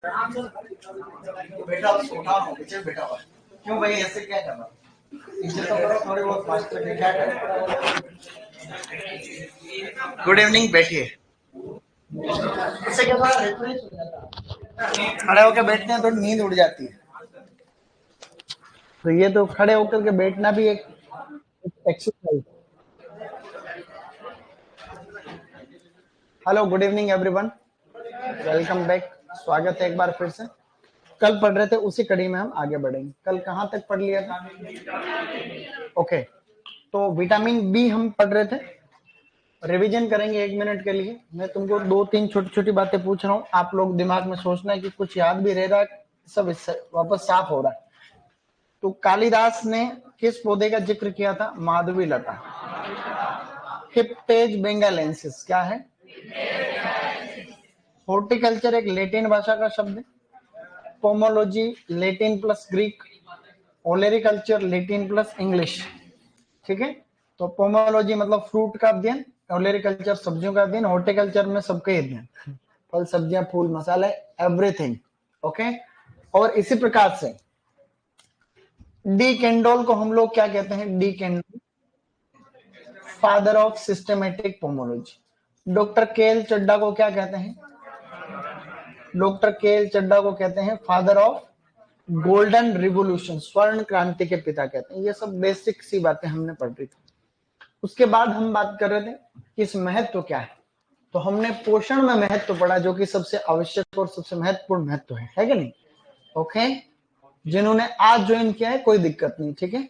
बेटा उठाओ पीछे बेटा हुआ क्यों भाई ऐसे क्या कर रहा पीछे तो करो थोड़ी बहुत फास्ट में क्या कर। गुड इवनिंग बैठिए। इससे क्या थोड़ा रिफ्रेश हो जाता है। खड़े होकर बैठते हैं तो नींद उड़ जाती है, तो ये तो खड़े होकर के बैठना भी एक exercise. Hello good evening everyone, welcome back. स्वागत है एक बार फिर से। कल पढ़ रहे थे उसी कड़ी में हम आगे बढ़ेंगे। कल कहाँ तक पढ़ लिया था? ओके, तो विटामिन बी हम पढ़ रहे थे। रिवीजन करेंगे 1 मिनट के लिए। मैं तुमको 2-3 छोटी छोटी बातें पूछ रहा हूँ, आप लोग दिमाग में सोचना है कि कुछ याद भी रह रहा है, सब इससे वापस साफ हो रहा है। तो कालिदास ने किस पौधे का जिक्र किया था? माधवी लता। हिप्टेज बेंगालेंसिस क्या है? हॉर्टिकल्चर एक लैटिन भाषा का शब्द है। Pomology Latin plus Greek. Olericulture Latin plus English. ठीक है, तो पोमोलॉजी मतलब फ्रूट का अध्ययन, ओलेरिकल्चर सब्जियों का अध्ययन, हॉर्टिकल्चर में सबके अध्ययन, फल सब्जियां फूल मसाले एवरीथिंग। ओके, और इसी प्रकार से डी कैंडोल को हम लोग क्या कहते हैं? De Candolle father of systematic pomology. Doctor KL Chadda को क्या कहते हैं? डॉक्टर केएल चड्डा को कहते हैं फादर ऑफ गोल्डन रिवोल्यूशन, स्वर्ण क्रांति के पिता कहते हैं। ये सब बेसिक सी बातें हमने पढ़ रही थी। उसके बाद हम बात कर रहे थे कि इस महत्व क्या है, तो हमने पोषण में महत्व पढ़ा, जो कि सबसे आवश्यक और सबसे महत्वपूर्ण महत्व है कि नहीं? ओके, जिन्होंने आज ज्वाइन किया है कोई दिक्कत नहीं, ठीक है।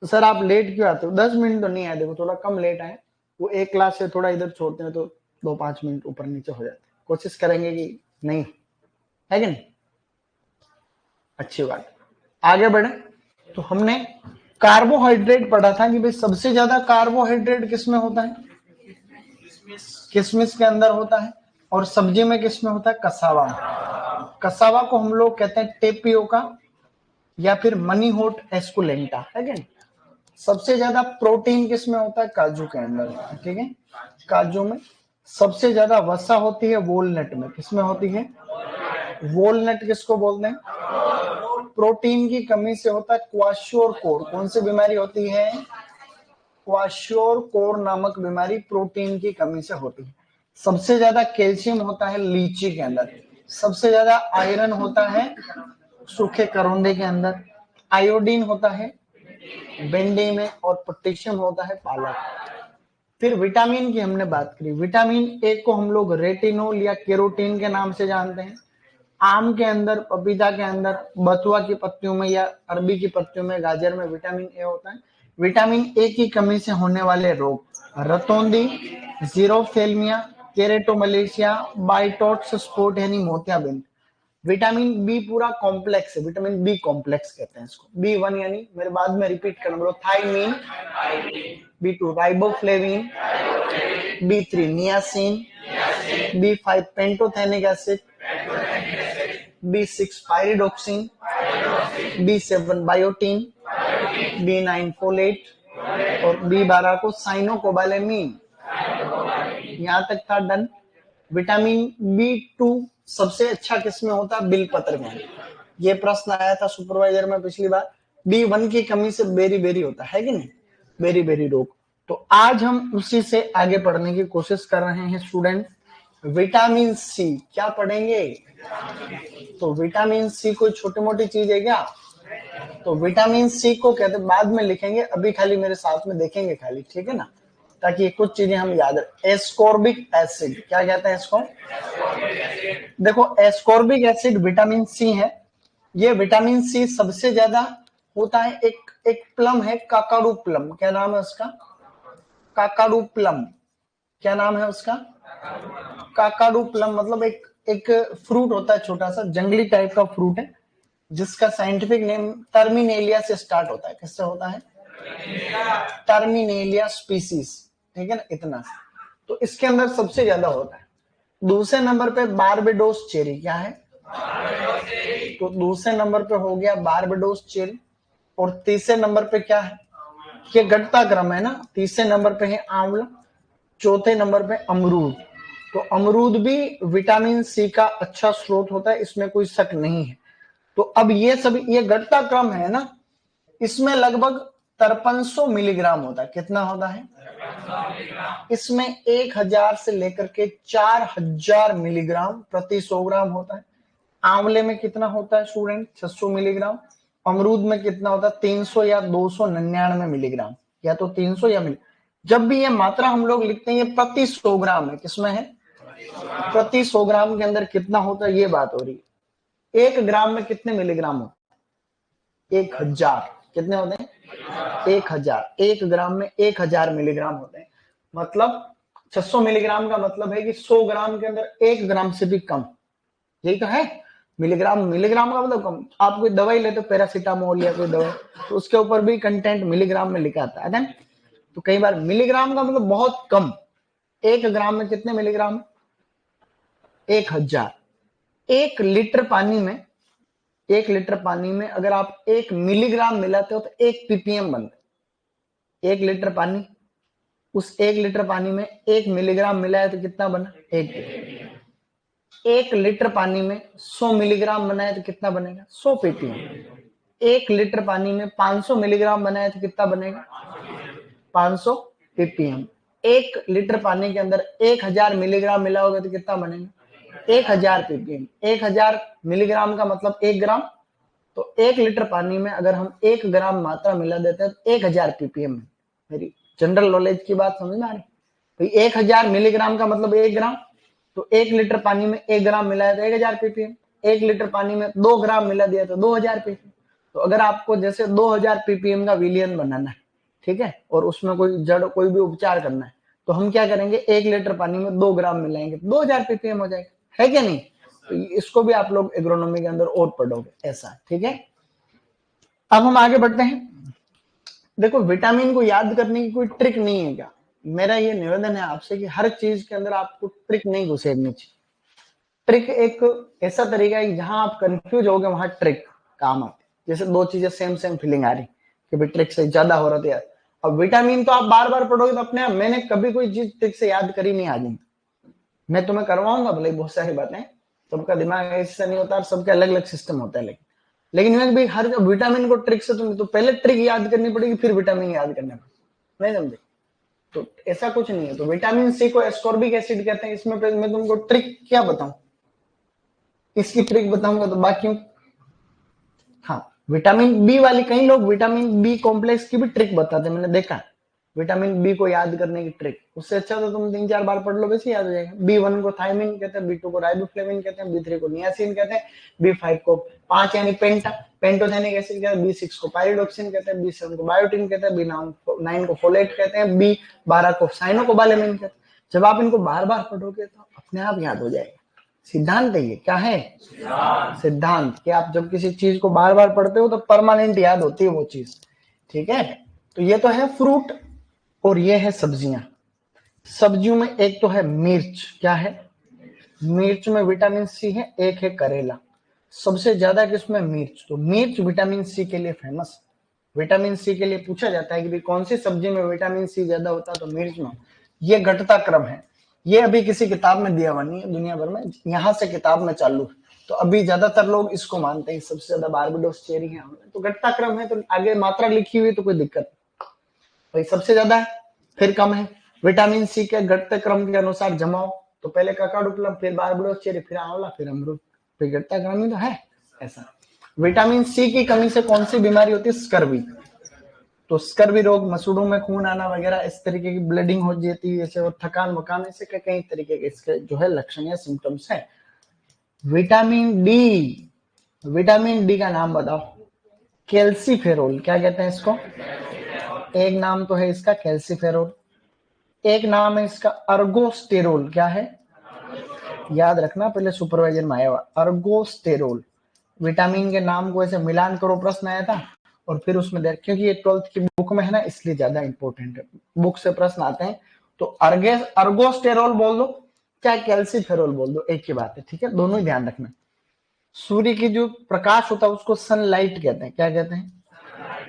तो सर आप लेट क्यों आते हो? 10 मिनट तो नहीं आए, देखो थोड़ा कम लेट आए, वो एक क्लास से थोड़ा इधर छोड़ते हैं तो 2-5 मिनट ऊपर नीचे हो जाते हैं। कोशिश करेंगे कि नहीं, है कि नहीं? अच्छी बात। आगे बढ़े तो हमने कार्बोहाइड्रेट पढ़ा था कि भाई सबसे ज्यादा कार्बोहाइड्रेट किसमें होता है? किशमिश के अंदर होता है। और सब्जी में किसमें होता है? कसावा में। कसावा को हम लोग कहते हैं टेपियोका या फिर मनी होट एस्कुलेंटा, है कि नहीं? सबसे ज्यादा प्रोटीन किसमें होता है? काजू के अंदर, ठीक है। काजू में सबसे ज्यादा वसा होती है वॉलनट में। किसमें होती है? वॉलनट किसको बोलते हैं? प्रोटीन की कमी से होता है क्वाशियोर। कौन सी बीमारी होती है? क्वाशियोर नामक बीमारी प्रोटीन की कमी से होती है। सबसे ज्यादा कैल्शियम होता है लीची के अंदर। सबसे ज्यादा आयरन होता है सूखे करौंदे के अंदर। आयोडीन होता है भिंडी में और पोटेशियम होता है पालक। फिर विटामिन की हमने बात करी। विटामिन ए को हम लोग रेटिनोल या केरोटीन के नाम से जानते हैं। आम के अंदर, पपीता के अंदर, बथुआ की पत्तियों में या अरबी की पत्तियों में, गाजर में विटामिन ए होता है। विटामिन ए की कमी से होने वाले रोग: रतौंधी, जीरोफेल्मिया, केरेटोमलेशिया, बाइटोट्स स्पॉट यानी मोतियाबिंद। विटामिन बी पूरा कॉम्प्लेक्स है, विटामिन बी कॉम्प्लेक्स कहते हैं इसको। बी1 यानी, मेरे बाद में रिपीट करना बोलो, thymine. बी2 riboflavin. B3 niacin. B5 pantothenic acid. B6 pyridoxine. बी7 biotin. बी9 folate और बी12 को साइनोकोबालेमिन। यहां तक था डन। विटामिन बी2 सबसे अच्छा किसमें होता है? बिलपत्र में। ये प्रश्न आया था सुपरवाइजर में पिछली बार। बी1 की कमी से बेरी बेरी होता है कि नहीं? बेरी बेरी रोग। तो आज हम उसी से आगे पढ़ने की कोशिश कर रहे हैं स्टूडेंट। विटामिन सी क्या पढ़ेंगे? तो विटामिन सी कोई छोटी मोटी चीज है क्या? तो विटामिन सी को कहते, बाद में लिखेंगे, अभी खाली मेरे साथ में देखेंगे खाली, ठीक है ना, ताकि कुछ चीजें हम याद रखें। एस्कॉर्बिक एसिड क्या कहते हैं इसको? देखो एस्कॉर्बिक एसिड विटामिन सी है। ये विटामिन सी सबसे ज्यादा होता है। एक प्लम है काकाडू प्लम, क्या नाम है उसका? Kakadu plum. क्या नाम है उसका? Kakadu plum. मतलब एक फ्रूट होता है, छोटा सा जंगली टाइप का फ्रूट है, जिसका साइंटिफिक नेम टर्मिनेलिया से स्टार्ट होता है। किससे होता है? टर्मिनेलिया स्पीसीज, ठीक है ना, इतना। तो इसके अंदर सबसे ज्यादा होता है। दूसरे नंबर पे बारबेडोस चेरी। क्या है? तो दूसरे नंबर पे हो गया बारबेडोस चेरी। और तीसरे नंबर पे क्या है? ये घटता क्रम है ना। तीसरे नंबर पे है आंवला, चौथे नंबर पे अमरूद, तो अमरूद भी विटामिन सी का अच्छा स्रोत होता है, इसमें कोई शक नहीं है। तो अब ये सब ये घटता क्रम है ना, इसमें लगभग 5300 मिलीग्राम होता है। कितना होता है? इसमें 1000 से लेकर के 4000 मिलीग्राम प्रति 100 ग्राम होता है। आंवले में कितना होता है स्टूडेंट? 600 मिलीग्राम। अमरूद में कितना होता है? 300 या 299 मिलीग्राम, या तो 300 या मिली। जब भी ये मात्रा हम लोग लिखते हैं ये प्रति 100 ग्राम है। किसमें है? प्रति 100 ग्राम के अंदर कितना होता है ये बात हो रही है। 1 ग्राम में कितने मिलीग्राम होते हैं? 1000। कितने होते हैं? 1000। 1 ग्राम में 1000 मिलीग्राम होते हैं। मतलब 600 मिलीग्राम का मतलब है कि 100 ग्राम के अंदर 1 ग्राम से भी कम। यही तो है मिलीग्राम। मिलीग्राम का मतलब कम। आप कोई दवाई लेते हो, पैरासीटामोल या कोई दवाई, तो उसके ऊपर भी कंटेंट मिलीग्राम में लिखा आता है ना। तो कई बार मिलीग्राम का मतलब बहुत कम। 1 ग्राम में कितने मिलीग्राम? 1000। 1 लीटर पानी में, 1 लीटर पानी में अगर आप 1 मिलीग्राम मिलाते हो तो 1 पीपीएम बनता है। 1 लीटर पानी, उस 1 लीटर पानी में 1 मिलीग्राम मिला है तो कितना बना? 1 पीपीएम। 1 लीटर पानी में 100 मिलीग्राम बनाए तो कितना बनेगा? 100 पीपीएम। 1 लीटर पानी में 500 मिलीग्राम बनाए तो कितना बनेगा? 500 पीपीएम। 1 लीटर पानी के अंदर 1000 मिलीग्राम मिला होगा तो कितना बनेगा? 1000 पीपीएम। 1000 मिलीग्राम का मतलब 1 ग्राम। तो 1 लीटर पानी में अगर हम 1 ग्राम मात्रा मिला देते हैं तो 1000 पीपीएम। मेरी जनरल नॉलेज की बात समझ में आ रही? तो 1000 मिलीग्राम का मतलब 1 ग्राम। तो 1 लीटर पानी में 1 ग्राम मिलाया तो 1000 पीपीएम। 1 लीटर पानी में 2 ग्राम मिला दिया तो 2000 पीपीएम। तो अगर आपको जैसे 2000 पीपीएम का विलियन बनाना है, ठीक है, और उसमें कोई भी उपचार करना है, तो हम क्या करेंगे? 1 लीटर पानी में 2 ग्राम मिलाएंगे, 2000 पीपीएम हो जाएगा। है क्या नहीं? तो इसको भी आप लोग एग्रोनॉमी के अंदर और पढ़ोगे ऐसा। ठीक है, अब हम आगे बढ़ते हैं। देखो, विटामिन को याद करने की कोई ट्रिक नहीं है क्या? मेरा ये निवेदन है आपसे कि हर चीज के अंदर आपको ट्रिक नहीं घुसेड़नी चाहिए। ट्रिक एक ऐसा तरीका है जहां आप कंफ्यूज हो गए वहां ट्रिक काम आती है। जैसे दो चीजें सेम सेम फीलिंग आ रही कि भाई ट्रिक से ज्यादा हो रहा था यार। अब विटामिन तो आप बार बार पढ़ोगे तो अपने आप, मैंने कभी कोई चीज ट्रिक से याद करी नहीं आज। मैं तुम्हें करवाऊंगा भले बहुत सारी बातें, सबका दिमाग ऐसा नहीं होता, सबके अलग अलग सिस्टम होता है। लेकिन मैं भी हर विटामिन को ट्रिक से तुम तो पहले ट्रिक याद करनी पड़ेगी फिर विटामिन याद करना पड़ेगा। नहीं समझे? तो ऐसा कुछ नहीं है। तो विटामिन सी को एस्कॉर्बिक एसिड कहते हैं। इसमें मैं तुमको ट्रिक क्या बताऊं? इसकी ट्रिक बताऊंगा तो बाकी, हाँ, विटामिन बी वाली, कई लोग विटामिन बी कॉम्प्लेक्स की भी ट्रिक बताते हैं, मैंने देखा है। विटामिन बी को याद करने की ट्रिक, उससे अच्छा तो तुम 3-4 बार पढ़ लो, वैसे याद हो जाएगा। बी1 को थायमिन कहते हैं, बी2 को राइबोफ्लेविन कहते हैं, बी3 को नियासिन कहते हैं, बी5 को 5 यानी पेंटोथेनिक एसिड कहते हैं, बी6 को पायरिडोक्सिन कहते हैं, बी7 को बायोटिन कहते हैं, बी9 को फोलेट कहते हैं, बी12 को साइनोकोबालेमिन कहते हैं। जब आप इनको बार बार पढ़ोगे तो अपने आप याद हो जाएगा। सिद्धांत है ये। क्या है? सिद्धांत कि आप जब किसी चीज को बार बार पढ़ते हो तो परमानेंट याद होती है वो चीज। ठीक है, तो ये तो है फ्रूट और ये है सब्जियां। सब्जियों में एक तो है मिर्च। क्या है? मिर्च में विटामिन सी है। एक है करेला। सबसे ज्यादा किसमें? मिर्च। तो मिर्च विटामिन सी के लिए फेमस। विटामिन सी के लिए पूछा जाता है कि भाई कौन सी सब्जी में विटामिन सी ज्यादा होता है, तो मिर्च में। ये घटता क्रम है। ये अभी किसी किताब में दिया हुआ नहीं है, दुनिया भर में यहां से किताब में चालू है। तो अभी ज्यादातर लोग इसको मानते हैं सबसे ज्यादा बारबेडोस चेरी है। तो घटता क्रम है, तो आगे मात्रा लिखी हुई तो कोई दिक्कत नहीं। भाई सबसे ज्यादा है फिर कम है। विटामिन सी के घटते क्रम के अनुसार जमाओ, तो पहले ककाडुक्लम, फिर बारबेडोस चेरी, फिर आंवला, फिर अमरूद। फिर घटता क्रम ही तो है ऐसा। विटामिन सी की कमी से कौन सी बीमारी होती है? स्कर्वी। तो स्कर्वी रोग, मसूड़ों में खून आना वगैरह, इस तरीके की ब्लीडिंग हो जाती है, और थकान वकान, ऐसे कई तरीके के इसके जो है लक्षण या सिम्टम्स है। विटामिन डी, विटामिन डी का नाम बताओ। कैल्सीफेरोल। क्या कहते हैं इसको? एक नाम तो है इसका कैल्सीफेरोल, एक नाम है इसका अर्गोस्टेरोल। क्या है? याद रखना, पहले सुपरवाइजर में आया हुआ अर्गोस्टेरोल। विटामिन के नाम को ऐसे मिलान करो, प्रश्न आया था, और फिर उसमें देख, क्योंकि ये 12th की बुक में है ना, इसलिए ज्यादा इंपॉर्टेंट है, बुक से प्रश्न आते हैं। तो अर्गोस्टेरोल बोल दो चाहे कैल्सीफेरोल बोल दो, एक ही बात है। ठीक है, दोनों ही ध्यान रखना। सूर्य की जो प्रकाश होता है उसको सनलाइट कहते हैं। क्या कहते हैं?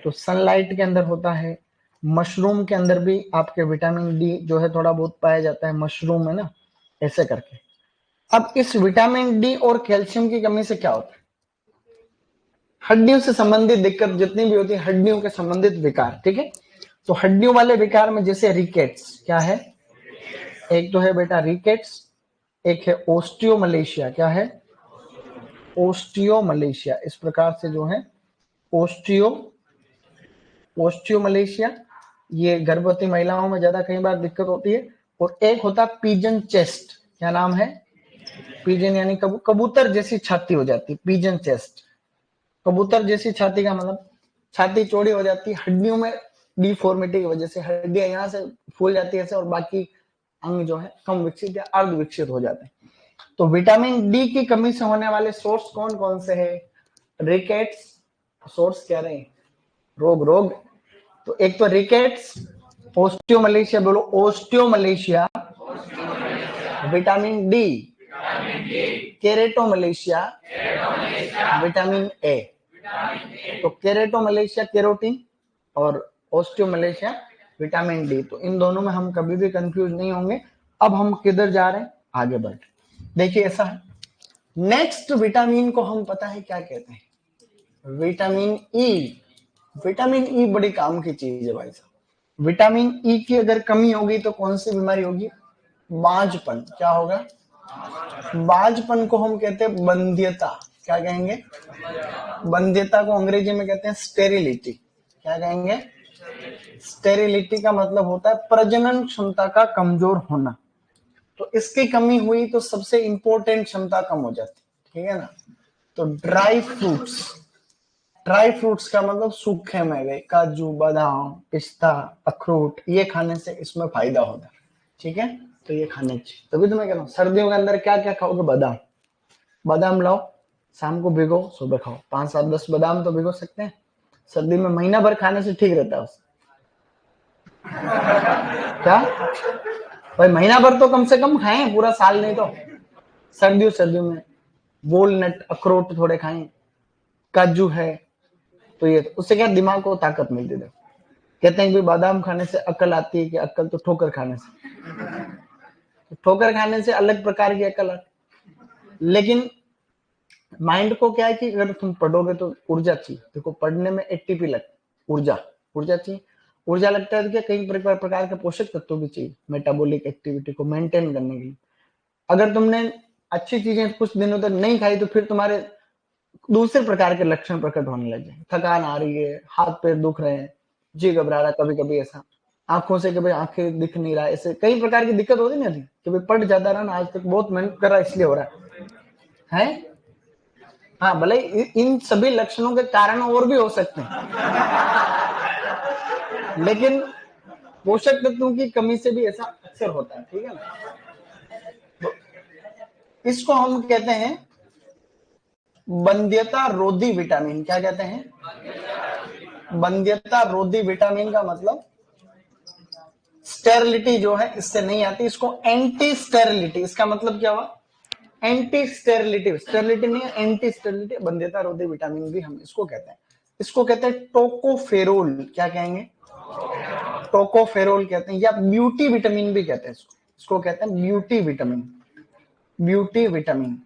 तो सनलाइट के अंदर होता है। मशरूम के अंदर भी आपके विटामिन डी जो है थोड़ा बहुत पाया जाता है, मशरूम है ना। ऐसे करके। अब इस विटामिन डी और कैल्शियम की कमी से क्या होता है? हड्डियों से संबंधित दिक्कत जितनी भी होती है, हड्डियों के संबंधित विकार, ठीक है। तो हड्डियों वाले विकार में जैसे रिकेट्स, क्या है? एक तो है बेटा रिकेट्स, एक है ओस्टियोमलेशिया। क्या है? ओस्टियोमलेशिया। इस प्रकार से जो है ओस्टियोमलेशिया, ये गर्भवती महिलाओं में ज्यादा कई बार दिक्कत होती है। और एक होता है पिजन चेस्ट। क्या नाम है? पिजन यानी कबूतर जैसी छाती हो जाती है, पिजन चेस्ट। कबूतर जैसी छाती का मतलब छाती चौड़ी हो जाती है, हड्डियों में डिफॉर्मिटी की वजह से हड्डियां यहाँ से फूल जाती है ऐसे, और बाकी अंग जो है कम विकसित या अर्ध विकसित हो जाते हैं। तो विटामिन डी की कमी से होने वाले सोर्स कौन कौन से है? रिकेट्स, सोर्स कह रहे हैं रोग। तो एक तो रिकेट्स, ओस्टियोमलेशिया, बोलो osteomalacia, vitamin D, keratomalacia, vitamin A. तो केरेटोमलेशिया केरोटीन और ओस्टियोमलेशिया विटामिन डी। तो इन दोनों में हम कभी भी कंफ्यूज नहीं होंगे। अब हम किधर जा रहे हैं? आगे बढ़। देखिए ऐसा है, नेक्स्ट विटामिन को हम पता है क्या कहते हैं? Vitamin E. विटामिन ई बड़ी काम की चीज है भाई साहब। विटामिन ई की अगर कमी होगी तो कौन सी बीमारी होगी? बांझपन। क्या होगा? बांझपन को हम कहते हैं बंध्यता। क्या कहेंगे? बंध्यता को अंग्रेजी में कहते हैं स्टेरिलिटी। क्या कहेंगे? स्टेरिलिटी का मतलब होता है प्रजनन क्षमता का कमजोर होना। तो इसकी कमी हुई तो सबसे इंपॉर्टेंट क्षमता कम हो जाती, ठीक है ना। तो ड्राई फ्रूट्स, ड्राई फ्रूट्स का मतलब सूखे मेवे, काजू, बादाम, पिस्ता, अखरोट, ये खाने से इसमें फायदा होता है, ठीक है। तो ये खाने चाहिए। तभी तो मैं कह रहा हूँ सर्दियों के अंदर क्या क्या खाओगे? बादाम। बादाम लाओ, शाम को भिगो, सुबह खाओ। 5 7 10 बादाम तो भिगो सकते हैं। सर्दी में महीना भर खाने से ठीक रहता है उससे। क्या भाई, महीना भर तो कम से कम खाएं, पूरा साल नहीं तो। सर्दियों में वॉलनट, अखरोट थोड़े खाएं, काजू है। तो ये उससे क्या दिमाग को ताकत मिलती है। कहते हैं कि बादाम खाने से अकल आती है, कि अकल तो ठोकर खाने से, तो ठोकर खाने से अलग प्रकार की अकल आती। लेकिन माइंड को क्या है कि अगर तुम पढ़ोगे तो ऊर्जा चाहिए। देखो पढ़ने में एटीपी लगता, ऊर्जा चाहिए। ऊर्जा लगता है तो क्या कई प्रकार के पोषक तत्व भी चाहिए मेटाबॉलिक एक्टिविटी को मेंटेन करने के लिए। अगर तुमने अच्छी चीजें कुछ दिनों तक नहीं खाई तो फिर तुम्हारे दूसरे प्रकार के लक्षण प्रकट होने लग जाए। थकान आ रही है, हाथ पैर दुख रहे हैं, जी घबरा रहा, कभी कभी ऐसा आंखों से कभी आंखें दिख नहीं रहा, ऐसे कई प्रकार की दिक्कत होती नहीं थी कि भाई पढ़ जाता रहा ना, आज तक बहुत मेहनत कर रहा इसलिए हो रहा है। हाँ, भले इन सभी लक्षणों के कारण और भी हो सकते हैं, लेकिन पोषक तत्वों की कमी से भी ऐसा अक्सर होता है, ठीक है ना। तो इसको हम कहते हैं बंध्यता रोधी विटामिन। क्या कहते हैं? बंध्यता रोधी विटामिन का मतलब स्टेरिलिटी जो है इससे नहीं आती, इसको एंटी स्टेरिलिटी। इसका मतलब क्या हुआ? Anti sterility. स्टेरिलिटी नहीं है, एंटी स्टेरिलिटी। बंध्यता रोधी विटामिन भी हम इसको कहते हैं। इसको कहते हैं टोकोफेरोल। क्या कहेंगे? टोकोफेरोल कहते हैं, या ब्यूटी विटामिन भी कहते हैं इसको कहते हैं ब्यूटी विटामिन। ब्यूटी विटामिन,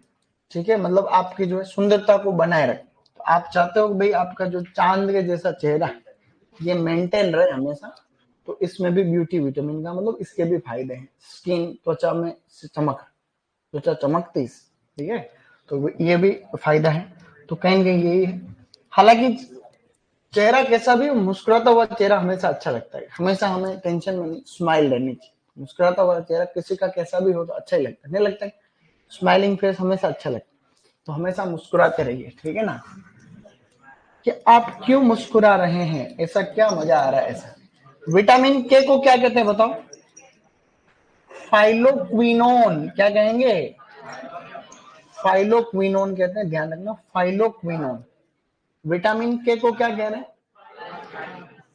ठीक है। मतलब आपकी जो है सुंदरता को बनाए रखे। तो आप चाहते हो कि भाई आपका जो चांद के जैसा चेहरा ये मेंटेन रहे हमेशा, तो इसमें भी ब्यूटी विटामिन का मतलब इसके भी फायदे हैं। स्किन, त्वचा में चमक, त्वचा चमकती, ठीक है। तो ये भी फायदा है। तो कहेंगे यही है। हालांकि चेहरा कैसा भी, मुस्कुराता हुआ चेहरा हमेशा अच्छा लगता है। हमेशा हमें टेंशन में नहीं, स्माइल रहनी चाहिए। मुस्कुराता हुआ चेहरा किसी का कैसा भी हो तो अच्छा ही लगता है, नहीं लगता है? स्माइलिंग फेस हमेशा अच्छा लगता है। तो हमेशा मुस्कुराते रहिए, ठीक है ना। कि आप क्यों मुस्कुरा रहे हैं, ऐसा क्या मजा आ रहा है ऐसा। विटामिन के को क्या कहते हैं बताओ? फाइलोक्विनोन। क्या कहेंगे? फाइलोक्विनोन कहते हैं, ध्यान रखना, फाइलोक्विनोन। विटामिन के को क्या कह रहे हैं?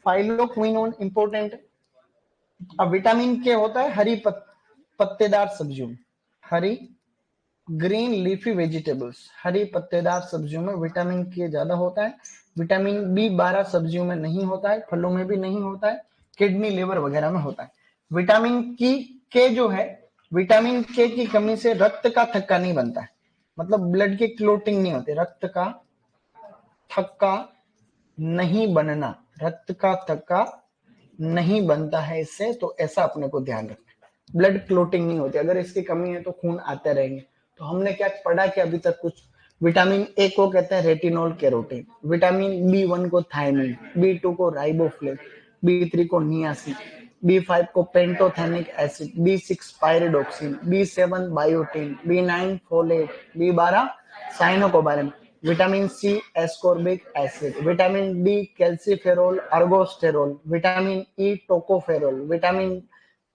फाइलोक्विनोन इंपोर्टेंट है। अब विटामिन के होता है हरी पत्तेदार सब्जियों में, हरी ग्रीन लीफी वेजिटेबल्स, हरी पत्तेदार सब्जियों में विटामिन के ज्यादा होता है। विटामिन बी 12 सब्जियों में नहीं होता है, फलों में भी नहीं होता है, किडनी लिवर वगैरह में होता है। विटामिन की के जो है विटामिन के की कमी से रक्त का थक्का नहीं बनता है, मतलब ब्लड की क्लोटिंग नहीं होती, रक्त का थक्का नहीं बनना, रक्त का थक्का नहीं बनता है इससे, तो ऐसा अपने को ध्यान रखना है। ब्लड क्लोटिंग नहीं होती, अगर इसकी कमी है तो खून आते रहेंगे। तो हमने क्या पढ़ा कि अभी तक कुछ, विटामिन ए को कहते हैं रेटिनॉल कैरोटीन, विटामिन बी1 को थायमिन, बी2 को राइबोफ्लेव, बी3 को नियासिन, बी5 को pantothenic acid, B6 pyridoxine, बी7 biotin, बी9 folate, B12 साइनोकोबालेम, vitamin C ascorbic acid, vitamin D calciferol अर्गोस्टेरोल, vitamin E tocopherol, vitamin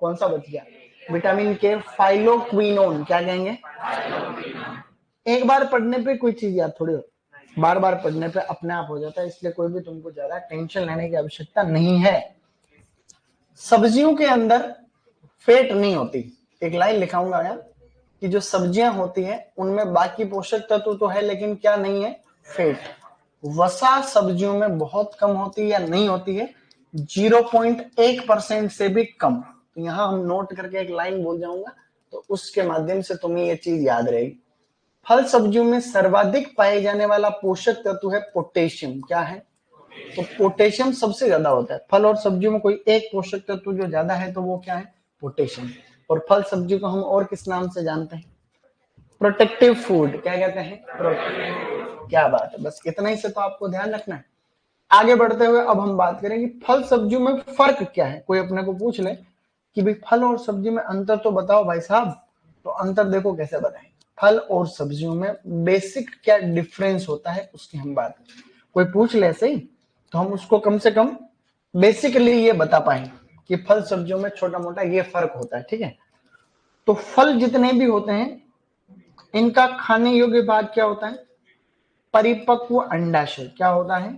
कौन सा बच गया, विटामिन के फाइलोक्विनोन, क्या कहेंगे, एक बार पढ़ने पे कोई चीज याद थोड़ी हो, बार बार पढ़ने पे अपने आप हो जाता है, इसलिए कोई भी तुमको ज्यादा टेंशन लेने की आवश्यकता नहीं है। सब्जियों के अंदर फैट नहीं होती, एक लाइन लिखाऊंगा यार कि जो सब्जियां होती हैं उनमें बाकी पोषक तत्व तो है लेकिन क्या नहीं है, फैट। वसा सब्जियों में बहुत कम होती है या नहीं होती है, 0.1% से भी कम। तो यहां हम नोट करके एक लाइन बोल जाऊंगा, तो उसके माध्यम से तुम्हें ये चीज याद रहेगी। फल सब्जियों में सर्वाधिक पाए जाने वाला पोषक तत्व है पोटेशियम, क्या है, तो पोटेशियम सबसे ज्यादा होता है। फल और सब्जियों में कोई एक पोषक तत्व जो ज्यादा है तो वो क्या है, पोटेशियम। और फल सब्जी को हम और किस नाम से जानते हैं, प्रोटेक्टिव फूड, क्या कहते हैं, प्रोटेक्टिव। क्या बात है, बस इतना ही से तो आपको ध्यान रखना है। आगे बढ़ते हुए अब हम बात करेंगे फल सब्जियों में फर्क क्या है। कोई अपने को पूछ ले कि भाई फल और सब्जी में अंतर तो बताओ भाई साहब, तो अंतर देखो कैसे बताएं। फल और सब्जियों में बेसिक क्या डिफरेंस होता है उसकी हम बात करें। कोई पूछ ले सही तो हम उसको कम से कम बेसिकली ये बता पाएंगे कि फल सब्जियों में छोटा मोटा ये फर्क होता है, ठीक है। तो फल जितने भी होते हैं इनका खाने योग्य भाग क्या होता है, परिपक्व अंडाशय, क्या होता है,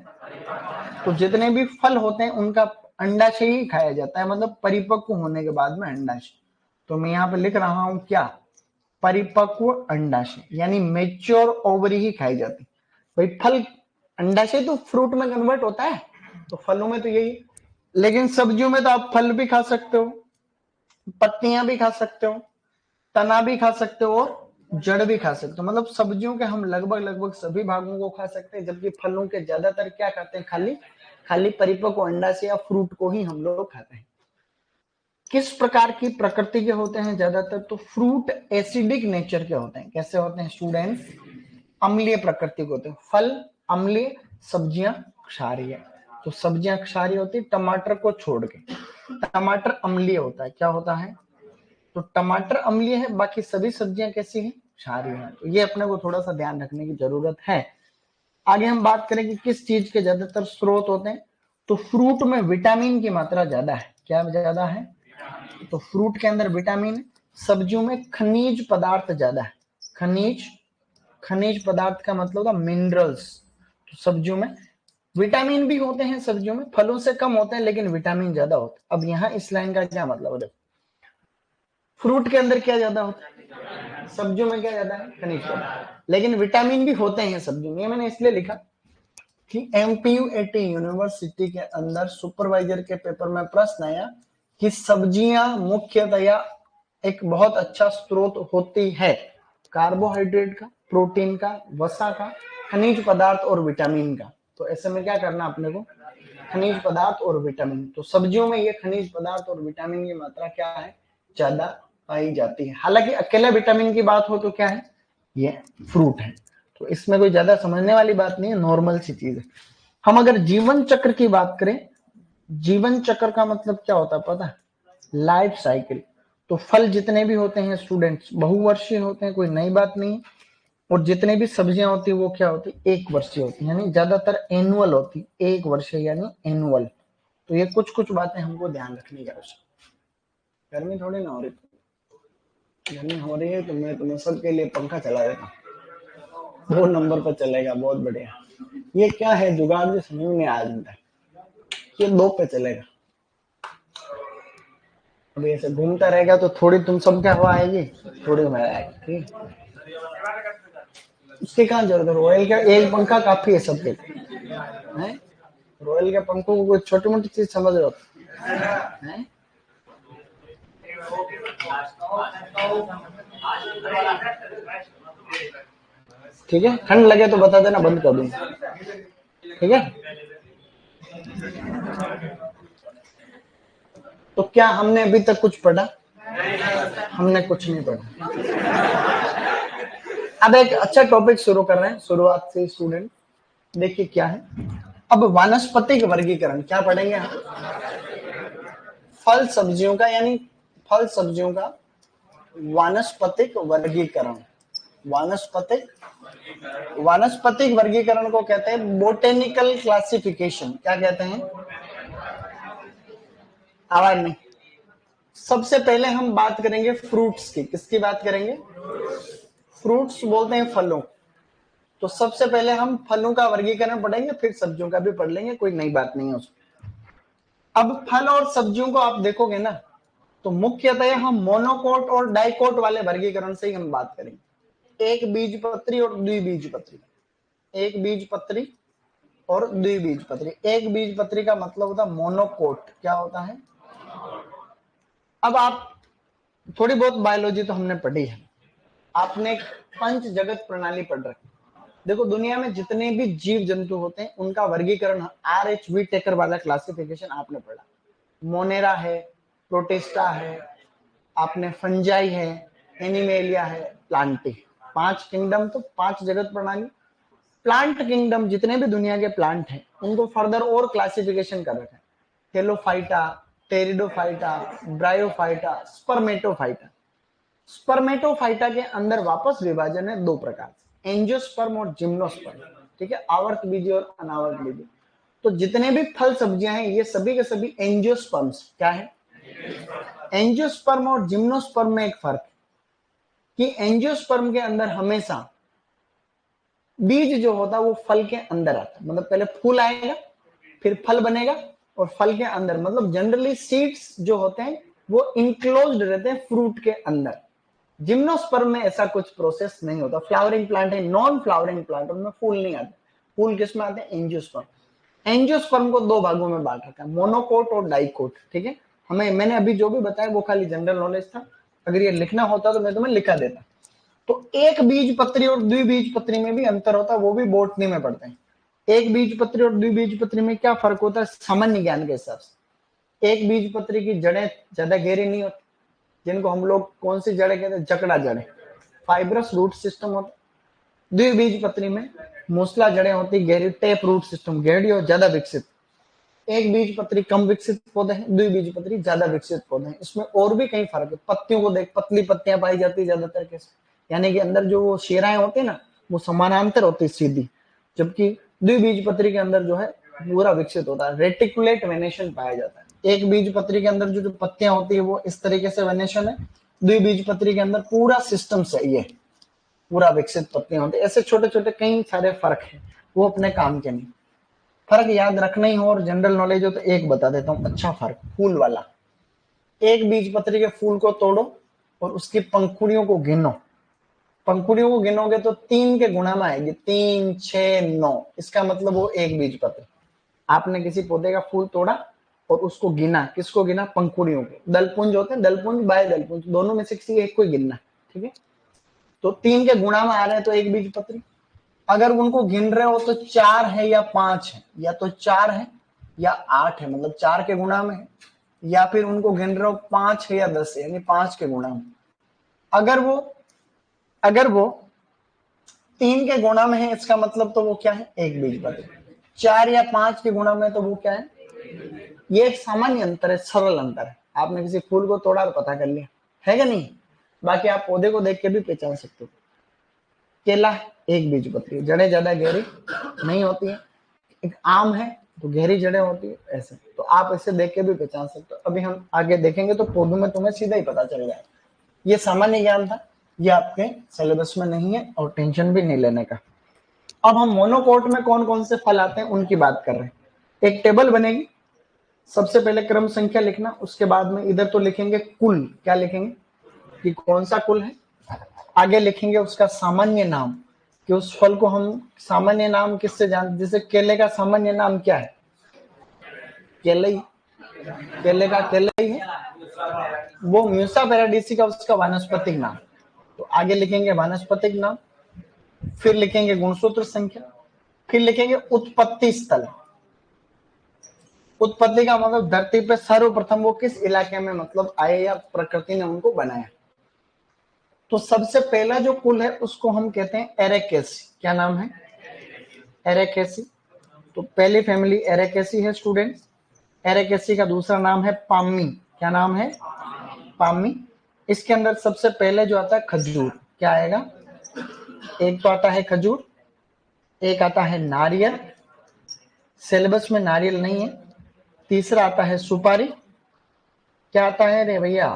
तो जितने भी फल होते हैं उनका अंडाशय ही खाया जाता है, मतलब परिपक्व होने के बाद में अंडाशय। तो मैं यहाँ पे लिख रहा हूं क्या, परिपक्व अंडाशय, यानी मेच्योर ओवरी ही खाई जाती। भाई फल, अंडाशय तो फ्रूट में कन्वर्ट होता है, तो फलों में तो यही, लेकिन सब्जियों में तो आप फल भी खा सकते हो, पत्तियां भी खा सकते हो, तना भी खा सकते हो और जड़ भी खा सकते हो। मतलब सब्जियों के हम लगभग लगभग सभी भागों को खा सकते हैं, जबकि फलों के ज्यादातर क्या खाते हैं, खाली खाली परिपक्व अंडाशय या फ्रूट को ही हम लोग खाते हैं। किस प्रकार की प्रकृति के होते हैं ज्यादातर, तो फ्रूट एसिडिक नेचर के होते हैं। कैसे होते हैं स्टूडेंट्स, अम्लीय प्रकृति के होते हैं। फल अम्लीय, सब्जियां क्षारीय। तो सब्जियां क्षारीय होती है टमाटर को छोड़ के, टमाटर अम्लीय होता है, क्या होता है, तो टमाटर अम्लीय है, बाकी सभी सब्जियां कैसी हैं, क्षारीय हैं। तो ये अपने को थोड़ा सा ध्यान रखने की जरूरत है। आगे हम बात करें कि किस चीज के ज्यादातर स्रोत होते हैं, तो फ्रूट में विटामिन की मात्रा ज्यादा है, क्या ज्यादा है, तो फ्रूट के अंदर विटामिन। सब्जियों में खनिज पदार्थ ज्यादा है, खनिज, खनिज पदार्थ का मतलब होता मिनरल्स। तो सब्जियों में विटामिन भी होते हैं, सब्जियों में फलों से कम होते हैं लेकिन विटामिन ज्यादा होते हैं। अब यहाँ इस लाइन का क्या मतलब है, देखो फ्रूट के अंदर क्या ज्यादा होता है, सब्जियों में क्या ज्यादा है, खनिज पदार्थ, लेकिन विटामिन भी होते हैं सब्जियों में। ये मैंने इसलिए लिखा कि एमपीयूएटी यूनिवर्सिटी के अंदर सुपरवाइजर के पेपर में प्रश्न आया कि सब्जियां मुख्यतया एक बहुत अच्छा स्रोत होती है कार्बोहाइड्रेट का, प्रोटीन का, वसा का, खनिज पदार्थ और विटामिन का। तो ऐसे में क्या करना अपने को, खनिज पदार्थ और विटामिन। तो सब्जियों में ये खनिज पदार्थ और विटामिन की मात्रा क्या है, ज्यादा पाई जाती है। हालांकि अकेला विटामिन की बात हो तो क्या है, ये फ्रूट है। तो इसमें कोई ज्यादा समझने वाली बात नहीं है, नॉर्मल सी चीज है। हम अगर जीवन चक्र की बात करें, जीवन चक्र का मतलब क्या होता है पता है, लाइफ साइकिल। तो फल जितने भी होते हैं स्टूडेंट्स बहुवर्षीय होते हैं, कोई नई बात नहीं। और जितने भी सब्जियां होती है वो क्या होती है, एक वर्षीय होती है, यानी ज्यादातर एनुअल होती, एक वर्षीय यानी एनुअल। तो ये कुछ कुछ बातें हमको ध्यान रखने की आवश्यकता। गर्मी थोड़ी ना हो रही, गर्मी हो रही है तो मैं तुम्हें सबके लिए पंखा चला देता हूँ, 2 नंबर पर चलेगा, बहुत बढ़िया। ये क्या है जुगाड़ जो समझ में आ जाता है, ये 2 पे चलेगा। अभी ऐसे घूमता रहेगा तो थोड़ी तुम सब क्या हवा आएगी, थोड़ी हवा आएगी, ठीक। उसकी कहाँ जरूरत है, रॉयल का एक पंखा काफी है सबके लिए। रॉयल के पंखों को कोई छोटी मोटी चीज समझ रहे हो हैं? ठीक है, ठंड लगे तो बता देना, बंद कर दूंगा। ठीक है, तो क्या हमने अभी तक कुछ पढ़ा? हमने कुछ नहीं पढ़ा। अब एक अच्छा टॉपिक शुरू कर रहे हैं शुरुआत से स्टूडेंट। देखिए क्या है, अब वानस्पतिक वर्गीकरण क्या पढ़ेंगे हम? फल सब्जियों का, यानी फल सब्जियों का वानस्पतिक वर्गीकरण। वानस्पतिक वर्गीकरण को कहते हैं बोटेनिकल क्लासिफिकेशन। क्या कहते हैं? आवाज नहीं। सबसे पहले हम बात करेंगे फ्रूट्स की। किसकी बात करेंगे? फ्रूट्स बोलते हैं फलों। तो सबसे पहले हम फलों का वर्गीकरण पढ़ेंगे, फिर सब्जियों का भी पढ़ लेंगे, कोई नई बात नहीं है उसमें। अब फल और सब्जियों को आप देखोगे ना, तो मुख्यतः हम मोनोकोट और डाइकोट वाले वर्गीकरण से ही हम बात करेंगे। एक बीजपत्री और द्विबीजपत्री। एक बीजपत्री और द्विबीजपत्री। एक बीजपत्री का मतलब होता है मोनोकोट। क्या होता है? अब आप थोड़ी बहुत बायोलॉजी तो हमने पढ़ी है, आपने पंच जगत प्रणाली पढ़ रखी। देखो दुनिया में जितने भी जीव जंतु होते हैं उनका वर्गीकरण RH व्हिटेकर वाला क्लासिफिकेशन आपने पढ़ा। मोनेरा है, प्रोटिस्टा है, आपने फंजाई है, एनिमेलिया है, प्लांटी। 5 किंगडम, तो 5 जगत प्रणाली। प्लांट किंगडम जितने भी दुनिया के प्लांट हैं उनको फर्दर और क्लासिफिकेशन कर रखा है। हेलोफाइटा, टेरिडोफाइटा, ब्रायोफाइटा, स्पर्मेटोफाइटा। स्पर्मेटोफाइटा के अंदर वापस विभाजन है 2 प्रकार, एंजियोस्पर्म और जिम्नोस्पर्म। ठीक है, आवर्त बीजी और अनावर्त बीजी। तो जितने भी फल सब्जियां हैं ये सभी के सभी एंजियोस्पर्म्स। क्या है? एंजियोस्पर्म और जिम्नोस्पर्म में एक फर्क कि एंजियोस्पर्म के अंदर हमेशा बीज जो होता है वो फल के अंदर आता है। मतलब पहले फूल आएगा, फिर फल बनेगा, और फल के अंदर मतलब जनरली सीड्स जो होते हैं वो इनक्लोज्ड रहते हैं फ्रूट के अंदर। जिम्नोस्पर्म में ऐसा कुछ प्रोसेस नहीं होता। फ्लावरिंग प्लांट है, नॉन फ्लावरिंग प्लांट, उनमें फूल नहीं आते। फूल किस में आते हैं? एंजियोस्पर्म। एंजियोस्पर्म को 2 भागों में बांट रखा है, मोनोकोट और डाइकोट। ठीक है, मैंने अभी जो भी बताया वो खाली जनरल नॉलेज था, अगर ये लिखना होता तो मैं तुम्हें लिखा देता। तो एक बीजपत्री और द्विबीजपत्री में भी अंतर होता है, वो भी बोटनी में पढ़ते हैं। एक बीजपत्री और द्विबीजपत्री में क्या फर्क होता है सामान्य ज्ञान के हिसाब से? एक बीजपत्री की जड़ें ज्यादा गहरी नहीं होती, जिनको हम लोग कौन सी जड़ें कहते हैं? जकड़ा जड़ें, फाइब्रस रूट सिस्टम होता। द्विबीजपत्री में मूसला जड़ें होती, गहरी टेप रूट सिस्टम, गहरी और ज्यादा विकसित। एक बीजपत्री कम विकसित पौधे हैं, द्विबीजपत्री ज्यादा विकसित पौधे हैं। इसमें और भी कई फर्क है। पत्तियों को देख, पतली पत्तियां पाई जाती है ज्यादातर कैसे, यानी कि अंदर जो वो शेराएं होती है ना वो समानांतर होती है सीधी, जबकि द्विबीजपत्री के अंदर जो है पूरा विकसित होता है, रेटिकुलेट वेनेशन पाया जाता है। एक बीजपत्री के अंदर जो पत्तियां होती है वो इस तरीके से वेनेशन है, द्विबीजपत्री के अंदर पूरा सिस्टम से ये पूरा विकसित पत्तियां होती है। ऐसे छोटे छोटे कई सारे फर्क है, वो अपने काम के नहीं। फर्क याद रखना ही हो और जनरल नॉलेज हो तो एक बता देता हूँ अच्छा फर्क, फूल वाला। एक बीजपत्री के फूल को तोड़ो और उसकी पंखुड़ियों को गिनो। पंखुड़ियों को गिनोगे तो 3 के गुणा में आएगी, 3, 6, 9। इसका मतलब वो एक बीजपत्री। आपने किसी पौधे का फूल तोड़ा और उसको गिना, किसको गिना? पंखुड़ियों को। दलपुंज होते हैं, दलपुंज बाय दलपुंज, दोनों में से किसी एक को गिनना। ठीक है, तो 3 के गुणा में आ रहे हैं तो एक बीजपत्री। अगर उनको गिन रहे हो तो 4 है या 5 है, या तो 4 है या 8 है, मतलब 4 के गुणा में है, या फिर उनको गिन रहे हो 5 है या 10 है, यानी 5 के गुणा में। अगर वो 3 के गुणा में है इसका मतलब तो वो क्या है? एक बीजपत्री। 4 या 5 के गुणा में तो वो क्या है? ये एक सामान्य अंतर है, सरल अंतर है। आपने किसी फूल को तोड़ा और पता कर लिया, है क्या नहीं? बाकी आप पौधे को देख के भी पहचान सकते हो। केला एक बीजपत्री, जड़ें ज्यादा गहरी नहीं होती है। एक आम है तो गहरी जड़ें होती है, ऐसे। तो आप इसे देख के भी पहचान सकते हो। अभी हम आगे देखेंगे तो पौधों में तुम्हें सीधा ही पता चल जाएगा। ये सामान्य ज्ञान था, ये आपके सिलेबस में नहीं है और टेंशन भी नहीं लेने का। अब हम मोनोकोट में कौन कौन से फल आते हैं उनकी बात कर रहे हैं। एक टेबल बनेगी, सबसे पहले क्रम संख्या लिखना, उसके बाद में इधर तो लिखेंगे कुल। क्या लिखेंगे? कि कौन सा कुल है। आगे लिखेंगे उसका सामान्य नाम, कि उस फल को हम सामान्य नाम किससे जानते? जैसे केले का सामान्य नाम क्या है? केले। केले का केले ही है। वो म्यूसा पैराडीसी का उसका वानस्पतिक नाम। तो आगे लिखेंगे वानस्पतिक नाम, फिर लिखेंगे गुणसूत्र संख्या, फिर लिखेंगे उत्पत्ति स्थल। उत्पत्ति का मतलब धरती पे सर्वप्रथम वो किस इलाके में मतलब आए या प्रकृति ने उनको बनाया। तो सबसे पहला जो कुल है उसको हम कहते हैं एरेकेसी। क्या नाम है? एरेकेसी। तो पहली फैमिली एरेकेसी है स्टूडेंट्स। एरेकेसी का दूसरा नाम है पामी। क्या नाम है? पामी। इसके अंदर सबसे पहले जो आता है खजूर। क्या आएगा? एक तो आता है खजूर, एक आता है नारियल, सिलेबस में नारियल नहीं है। तीसरा आता है सुपारी। क्या आता है रे भैया?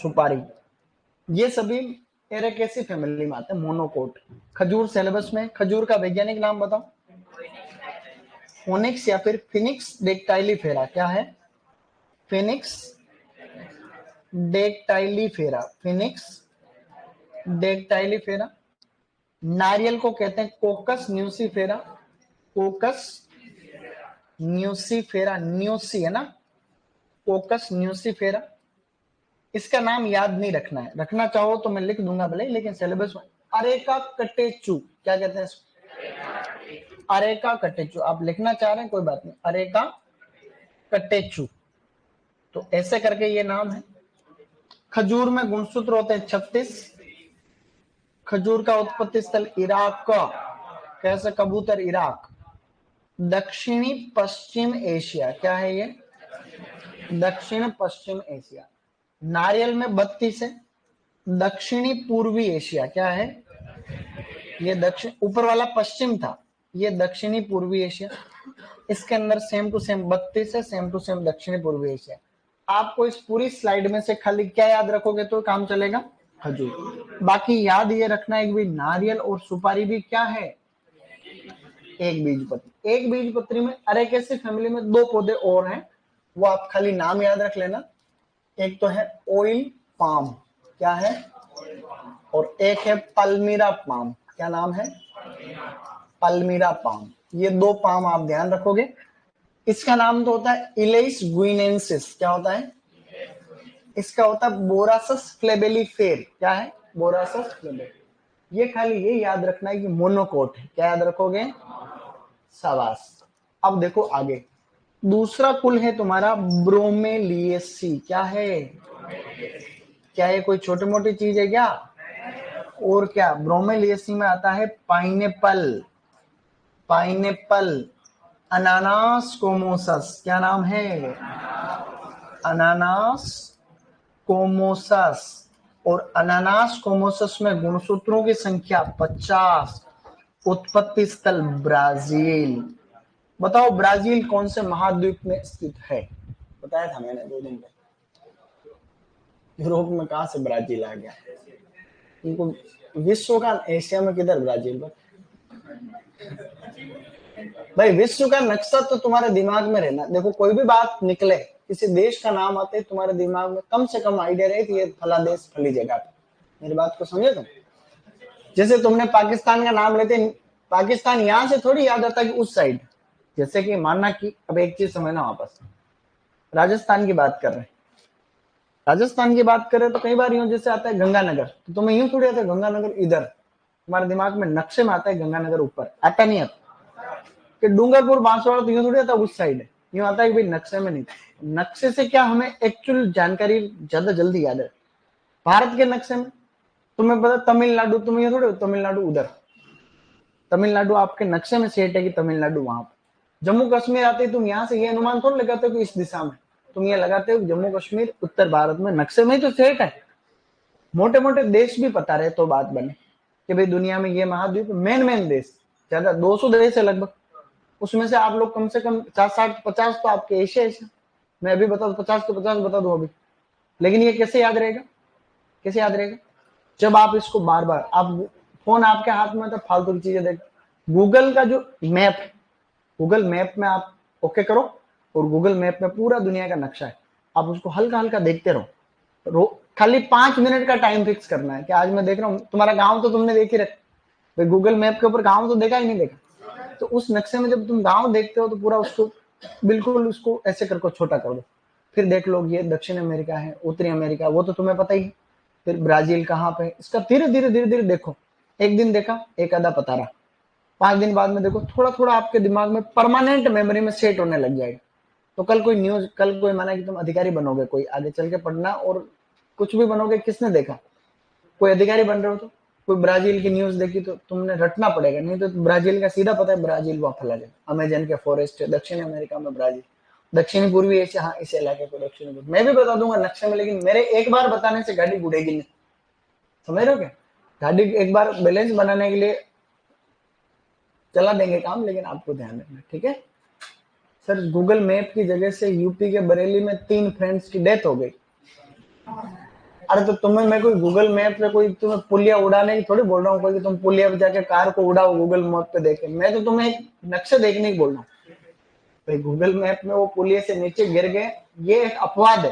सुपारी। ये सभी एरेकेसी फैमिली में आते हैं, मोनोकोट। खजूर सिलेबस में। खजूर का वैज्ञानिक नाम बताओ। फोनिक्स या फिर फिनिक्स डेक्टाइलीफेरा। क्या है? फिनिक्स डेक्टाइलीफेरा। फिनिक्स डेक्टाइलीफेरा। नारियल को कहते हैं कोकस न्यूसीफेरा। कोकस न्यूसीफेरा, न्यूसी है ना, कोकस न्यूसीफेरा। इसका नाम याद नहीं रखना है, रखना चाहो तो मैं लिख दूंगा भले, लेकिन सिलेबस में अरेका कटेचू। क्या कहते हैं? Areca catechu. आप लिखना चाह रहे हैं कोई बात नहीं, अरेका कटेचू। तो ऐसे करके ये नाम है। खजूर में गुणसूत्र होते हैं 36। खजूर का उत्पत्ति स्थल इराक का, कैसे? कबूतर इराक। दक्षिणी पश्चिम एशिया। क्या है ये? दक्षिण पश्चिम एशिया। नारियल में 32 है। दक्षिणी पूर्वी एशिया। क्या है ये? दक्षिण, ऊपर वाला पश्चिम था, ये दक्षिणी पूर्वी एशिया। इसके अंदर सेम टू सेम 32 है, सेम टू सेम दक्षिणी पूर्वी एशिया। आपको इस पूरी स्लाइड में से खाली क्या याद रखोगे तो काम चलेगा? खजूर। बाकी याद ये रखना है कि भाई नारियल और सुपारी भी क्या है? एक बीजपत्री। एक बीजपत्री में अरेकेसी फैमिली में दो पौधे और हैं, वो आप खाली नाम याद रख लेना। एक तो है ऑयल पाम। क्या है? और एक है पल्मीरा पाम। क्या नाम है? पल्मीरा पाम। ये दो पाम आप ध्यान रखोगे। इसका नाम तो होता है इलेइस गुइनेंसिस। क्या होता है? इसका होता है बोरासस फ्लेबेलिफेर। क्या है? बोरासस फ्लेबेलिफेर। ये खाली ये याद रखना है कि मोनोकोट है। क्या याद रखोगे? शाबाश। अब देखो आगे, दूसरा कुल है तुम्हारा ब्रोमेलिएसी। क्या है? क्या ये कोई छोटी मोटी चीज है क्या? और क्या, ब्रोमेलिएसी में आता है पाइनएप्पल। पाइनएप्पल। अनानास कोमोसस। क्या नाम है? अनानास कोमोसस। और अनानास कोमोसस में गुणसूत्रों की संख्या 50। उत्पत्ति स्थल ब्राजील। बताओ ब्राजील कौन से महाद्वीप में स्थित है? बताया था मैंने 2 दिन पहले। यूरोप में कहां से ब्राजील आ गया? इनको विश्व का, एशिया में किधर ब्राजील? भाई विश्व का नक्शा तो तुम्हारे दिमाग में रहना। देखो कोई भी बात निकले, किसी देश का नाम आते तुम्हारे दिमाग में कम से कम आइडिया रहे कि ये फला देश फली जगह पे। मेरी बात को समझे तुम? जैसे तुमने पाकिस्तान का नाम लेते, पाकिस्तान यहां से थोड़ी याद आता कि उस साइड। जैसे कि मानना कि अब एक चीज समझना, वापस राजस्थान की बात कर रहे हैं। राजस्थान की बात करें तो कई बार यूं जैसे आता है गंगानगर, तो तुम्हें यूं थोड़ी आता है गंगानगर इधर। तुम्हारे दिमाग में नक्शे में आता है गंगानगर ऊपर, आता नहीं आता कि डूंगरपुर बांसवाड़ा, तो यूं थोड़ी आता उस साइड है। यूं आता है कि भाई नक्शे में नहीं। नक्शे से क्या हमें एक्चुअल जानकारी ज्यादा जल्दी याद है। भारत के नक्शे में तुम्हें पता तमिलनाडु, तुम्हें ये थोड़े तमिलनाडु उधर, तमिलनाडु आपके नक्शे में सेट है कि तमिलनाडु वहां पर। जम्मू कश्मीर आते ही तुम यहाँ से ये अनुमान थोड़ा लगाते हो कि इस दिशा में, तुम ये लगाते हो जम्मू कश्मीर उत्तर भारत में, नक्शे में ही तो सेट है। मोटे मोटे देश भी पता रहे तो बात बने कि भाई दुनिया में ये महाद्वीप मेन देश ज्यादा 200 देश है लगभग। उसमें से आप लोग कम से कम 50 60 50 तो आपके एशिया है। मैं अभी बता 50 तो 50 बता दूं अभी। लेकिन ये कैसे याद रहेगा? कैसे याद रहेगा? जब आप इसको बार बार, आप फोन आपके हाथ में तो फालतू की चीजें देख, गूगल का जो मैप है, गूगल मैप में आप ओके करो, और गूगल मैप में पूरा दुनिया का नक्शा है, आप उसको हल्का हल्का देखते रहो। खाली 5 मिनट का टाइम फिक्स करना है कि आज मैं देख रहा हूँ, तुम्हारा गांव तो तुमने देख ही रखा भाई, गूगल मैप के ऊपर गांव तो देखा ही नहीं देखा, तो उस नक्शे में जब तुम गांव देखते हो तो पूरा उसको बिल्कुल उसको ऐसे करके छोटा कर दो। फिर देख लो ये दक्षिण अमेरिका है, उत्तरी अमेरिका, वो तो तुम्हें पता ही है। फिर ब्राजील कहाँ पे, इसका धीरे धीरे धीरे धीरे देखो, एक दिन देखा एक आधा पता रहा, 5 दिन बाद में देखो थोड़ा थोड़ा आपके दिमाग में परमानेंट मेमोरी में सेट होने लग जाएगा। तो कल कोई न्यूज, कल कोई माना कि तुम अधिकारी बनोगे, कोई आगे चल के पढ़ना, और कुछ भी बनोगे, किसने देखा, कोई अधिकारी बन रहे हो तो कोई ब्राजील की न्यूज देखी तो तुमने रटना पड़ेगा, नहीं तो ब्राजील का सीधा पता है ब्राजील वहां फैला जाए, अमेजन के फॉरेस्ट है, दक्षिण अमेरिका में ब्राजील, दक्षिणी पूर्वी एशिया, हाँ इस इलाके को दक्षिणी पूर्वी, मैं भी बता दूंगा नक्शे में, लेकिन मेरे एक बार बताने से गाड़ी उड़ेगी नहीं, समझ रहे हो क्या। गाड़ी एक बार बैलेंस बनाने के लिए चला देंगे काम, लेकिन आपको ध्यान रखना, ठीक है। सर गूगल मैप की जगह से यूपी के बरेली में 3 फ्रेंड्स की डेथ हो गई। अरे तो तुम्हें मैं कोई गूगल मैप पे कोई तुम्हें पुलिया उड़ाने की थोड़ी बोल रहा हूँ, कोई कि तुम पुलिया पे जाके कार को उड़ाओ गूगल मैप पे देखे, मैं तो तुम्हें एक नक्शे देखने की बोल रहा हूँ। भाई गूगल मैप में वो पुलिया से नीचे गिर गए, ये एक अपवाद है।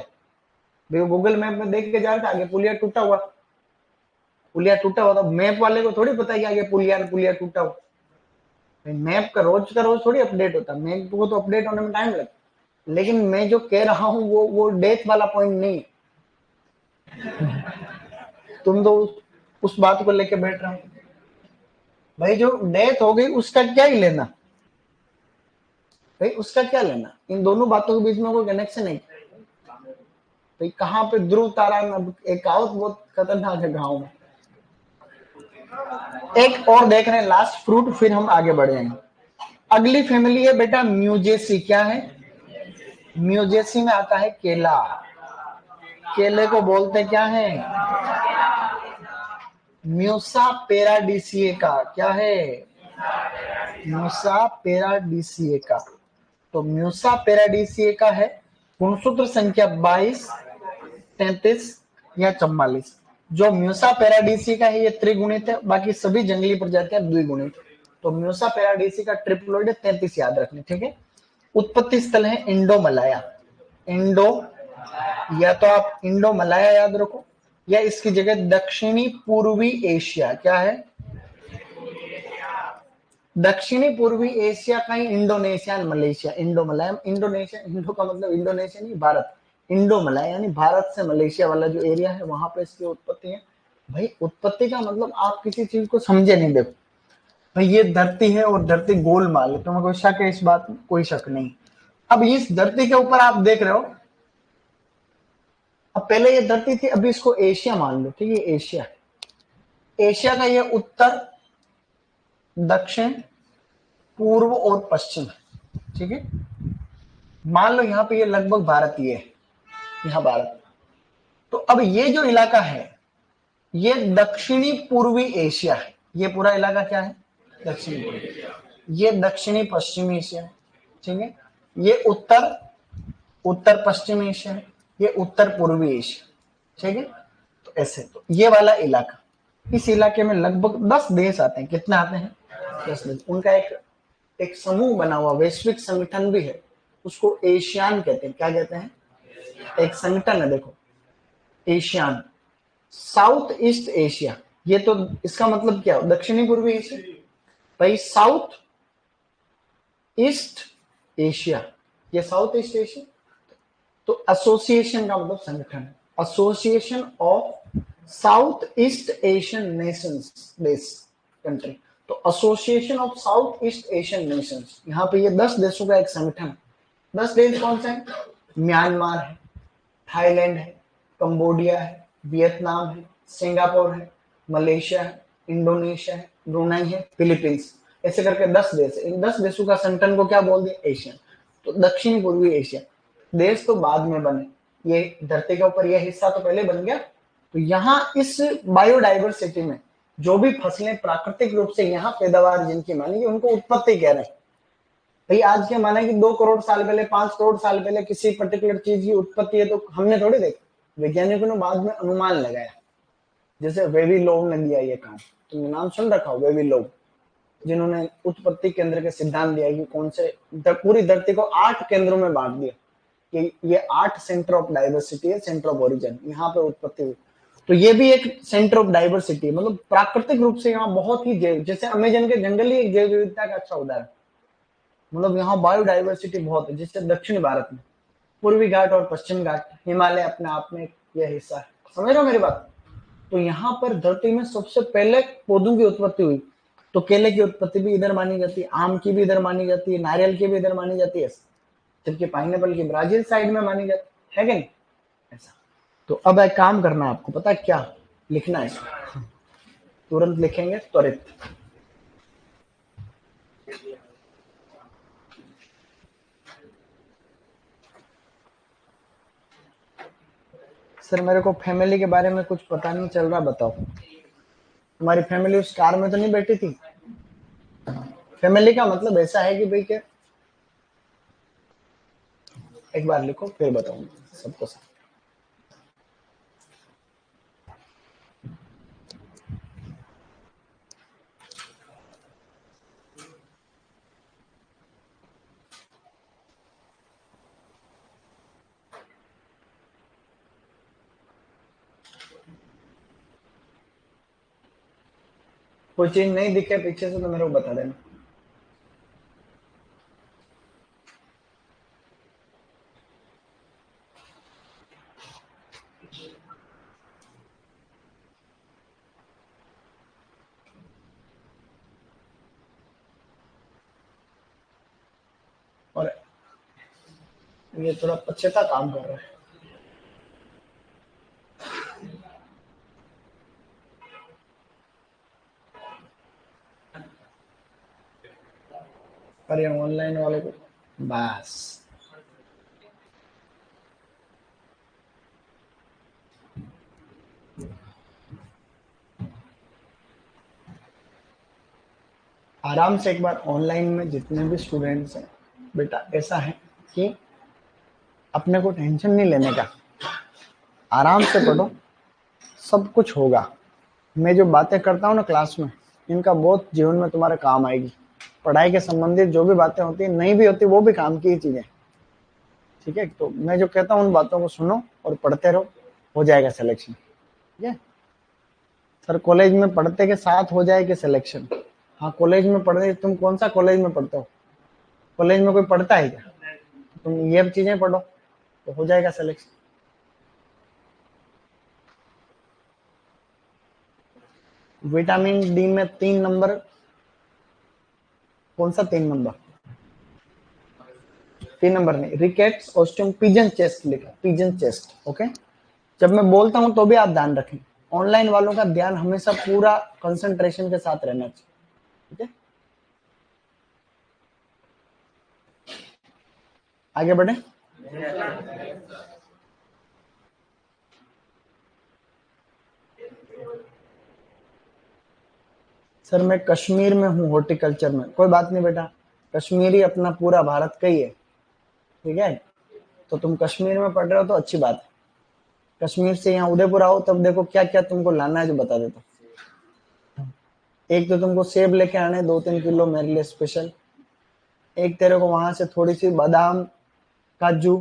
भाई गूगल मैप में देख के जा रहा था आगे पुलिया टूटा हुआ, पुलिया टूटा हुआ, तो मैप वाले को थोड़ी पता है कि आगे पुलिया पुलिया टूटा हुआ। मैप का रोज थोड़ी अपडेट होता, मैप को तो अपडेट होने में टाइम लगता, लेकिन मैं जो कह रहा हूँ वो डेथ वाला पॉइंट नहीं है। तुम तो उस बात को लेके बैठ रहे हो। भाई जो डेथ हो गई उसका क्या ही लेना, भाई उसका क्या लेना, इन दोनों बातों के बीच में कोई कनेक्शन है। भाई कहाँ पे ध्रुव तारा, एक कहावत बहुत खतरनाक है गाँव में। एक और देख रहे हैं लास्ट फ्रूट, फिर हम आगे बढ़ जाएंगे। अगली फैमिली है बेटा म्यूजेसी। क्या है, म्यूजेसी में आता है केला, केले को बोलते क्या है, म्यूसा पेराडीसिए का, क्या है, म्यूसा पेराडीसिए का। तो म्यूसा पेराडीसिए का है गुणसूत्र संख्या 22, 33 या 44। जो म्यूसा पेराडीसी का है ये त्रिगुणित है, बाकी सभी जंगली प्रजातियां द्विगुणित। तो म्यूसा पेराडीसी का ट्रिप्लोइड 33 याद रखने, ठीक है। उत्पत्ति स्थल है इंडो मलाया, इंडो, या तो आप इंडो मलाया याद रखो, या इसकी जगह दक्षिणी पूर्वी एशिया। क्या है, दक्षिणी पूर्वी एशिया का ही Indonesia Malaysia, Indo Malaya, Indonesia, Indo का मतलब इंडोनेशिया नहीं भारत, इंडो मलाया यानी भारत से मलेशिया वाला जो एरिया है वहां पे इसकी उत्पत्ति है। भाई उत्पत्ति का मतलब आप किसी चीज को समझे नहीं, देखो भाई ये धरती है और धरती गोलमाल है, तुम्हें कोई शक है इस बात में, कोई शक नहीं। अब इस धरती के ऊपर आप देख रहे हो, अब पहले ये धरती थी, अभी इसको एशिया मान लो, ठीक है, एशिया, एशिया का ये उत्तर, दक्षिण, पूर्व और पश्चिम, ठीक है। मान लो यहाँ पे ये लगभग भारतीय है, यहाँ भारत। तो अब ये जो इलाका है ये दक्षिणी पूर्वी एशिया है, ये पूरा इलाका क्या है, दक्षिणी पूर्वी, ये दक्षिणी पश्चिमी एशिया है, ठीक है। ये उत्तर, उत्तर पश्चिम एशिया है, ये उत्तर पूर्वी एशिया, ठीक है। तो ऐसे, तो ये वाला इलाका, इस इलाके में लगभग 10 देश आते हैं, कितने आते हैं, 10 देश। उनका एक एक समूह बना हुआ वैश्विक संगठन भी है, उसको एशियान कहते हैं। क्या कहते हैं, एक संगठन है, देखो एशियान, साउथ ईस्ट एशिया, ये तो इसका मतलब क्या, दक्षिणी पूर्वी एशिया, भाई साउथ ईस्ट एशिया, ये साउथ ईस्ट एशिया। तो एसोसिएशन का मतलब संगठन, association of south east Asian Nations, देश, कंट्री। तो association of south east Asian Nations, यहाँ पे ये 10 देशों का एक संगठन। 10 देश कौन से हैं, म्यांमार है, थाईलैंड है, कंबोडिया है, वियतनाम है, सिंगापुर है, मलेशिया है, इंडोनेशिया है, ब्रुनाई है, फिलीपींस, ऐसे करके 10 देश है। इन 10 देशों का संगठन को क्या बोल दिया, एशियन। तो दक्षिण पूर्वी एशिया, देश तो बाद में बने, ये धरती के ऊपर यह हिस्सा तो पहले बन गया। तो यहाँ इस बायोडाइवर्सिटी में जो भी फसलें प्राकृतिक रूप से यहाँ पैदावार जिनकी मानेगी उनको उत्पत्ति कह रहे हैं। भाई आज के माने कि 2 करोड़ साल पहले, 5 करोड़ साल पहले किसी पर्टिकुलर चीज की उत्पत्ति है तो हमने थोड़ी देखा, वैज्ञानिकों ने बाद में अनुमान लगाया। जैसे वेविलोव ने दिया ये काम, तुमने नाम सुन रखा हो वेविलोव, जिन्होंने उत्पत्ति केंद्र के सिद्धांत दिया कि कौन से, पूरी धरती को 8 केंद्रों में बांट दिया कि ये 8 सेंटर ऑफ डाइवर्सिटी है, सेंटर ऑफ ओरिजिन, यहाँ पे उत्पत्ति हुई। तो ये भी एक सेंटर ऑफ डाइवर्सिटी, मतलब प्राकृतिक रूप से यहाँ बहुत ही जैव, जैसे अमेजन के जंगल ही एक जैव विविधता का अच्छा उदाहरण, मतलब यहाँ बायोडाइवर्सिटी बहुत है, जिससे दक्षिण भारत में पूर्वी घाट और पश्चिम घाट, हिमालय अपने आप में यह हिस्सा है। समझ रहे हो मेरी बात? तो यहाँ पर धरती में सबसे पहले पौधों की उत्पत्ति हुई, तो केले की उत्पत्ति भी इधर मानी जाती है, आम की भी इधर मानी जाती है, नारियल की भी इधर मानी जाती है, जबकि पाइनएप्पल की ब्राजील साइड में मानी जाती है कि नहीं? ऐसा। तो अब एक काम करना, आपको पता है क्या लिखना है इसमें, तुरंत लिखेंगे त्वरित। सर मेरे को फैमिली के बारे में कुछ पता नहीं चल रहा, बताओ। तुम्हारी फैमिली उस कार में तो नहीं बैठी थी? फैमिली का मतलब ऐसा है कि भाई क्या, एक बार लिखो फिर बताऊंगा सबको सब। कोई चीज नहीं दिखे पीछे से तो मेरे को बता देना। और ये थोड़ा पछता काम कर रहा है। पर ये ऑनलाइन वाले को बस। आराम से एक बार ऑनलाइन में जितने भी स्टूडेंट्स हैं बेटा, ऐसा है कि अपने को टेंशन नहीं लेने का, आराम से पढ़ो, सब कुछ होगा। मैं जो बातें करता हूँ ना क्लास में, इनका बहुत जीवन में तुम्हारे काम आएगी। पढ़ाई के संबंधित जो भी बातें होती है, नहीं भी होती वो भी काम की ही चीजें, ठीक है? तो मैं जो कहता हूँ उन बातों को सुनो और पढ़ते रहो, हो जाएगा सिलेक्शन। ठीक है सर? कॉलेज में पढ़ते के साथ हो जाएगा सिलेक्शन। हाँ, कॉलेज में पढ़ने, तुम कौन सा कॉलेज में पढ़ते हो? कॉलेज में कोई पढ़ता है क्या? तुम ये चीजें पढ़ो तो हो जाएगा सिलेक्शन। विटामिन डी में 3 नंबर, कौन सा 3 नंबर? 3 नंबर नहीं, रिकेट्स, ऑस्टियम, पिजन चेस्ट लिखा, पिजन चेस्ट। ओके, जब मैं बोलता हूं तो भी आप ध्यान रखें। ऑनलाइन वालों का ध्यान हमेशा पूरा कंसंट्रेशन के साथ रहना चाहिए, ठीक है? आगे बढ़े। सर मैं कश्मीर में हूँ, हॉर्टिकल्चर में। कोई बात नहीं बेटा, कश्मीरी अपना पूरा भारत का ही है, ठीक है? तो तुम कश्मीर में पढ़ रहे हो तो अच्छी बात है। कश्मीर से यहाँ उदयपुर आओ, तब देखो क्या क्या तुमको लाना है जो बता देता हूँ। एक तो तुमको सेब लेके आने 2-3 किलो मेरे लिए स्पेशल। एक तेरे को वहां से थोड़ी सी बादाम, काजू,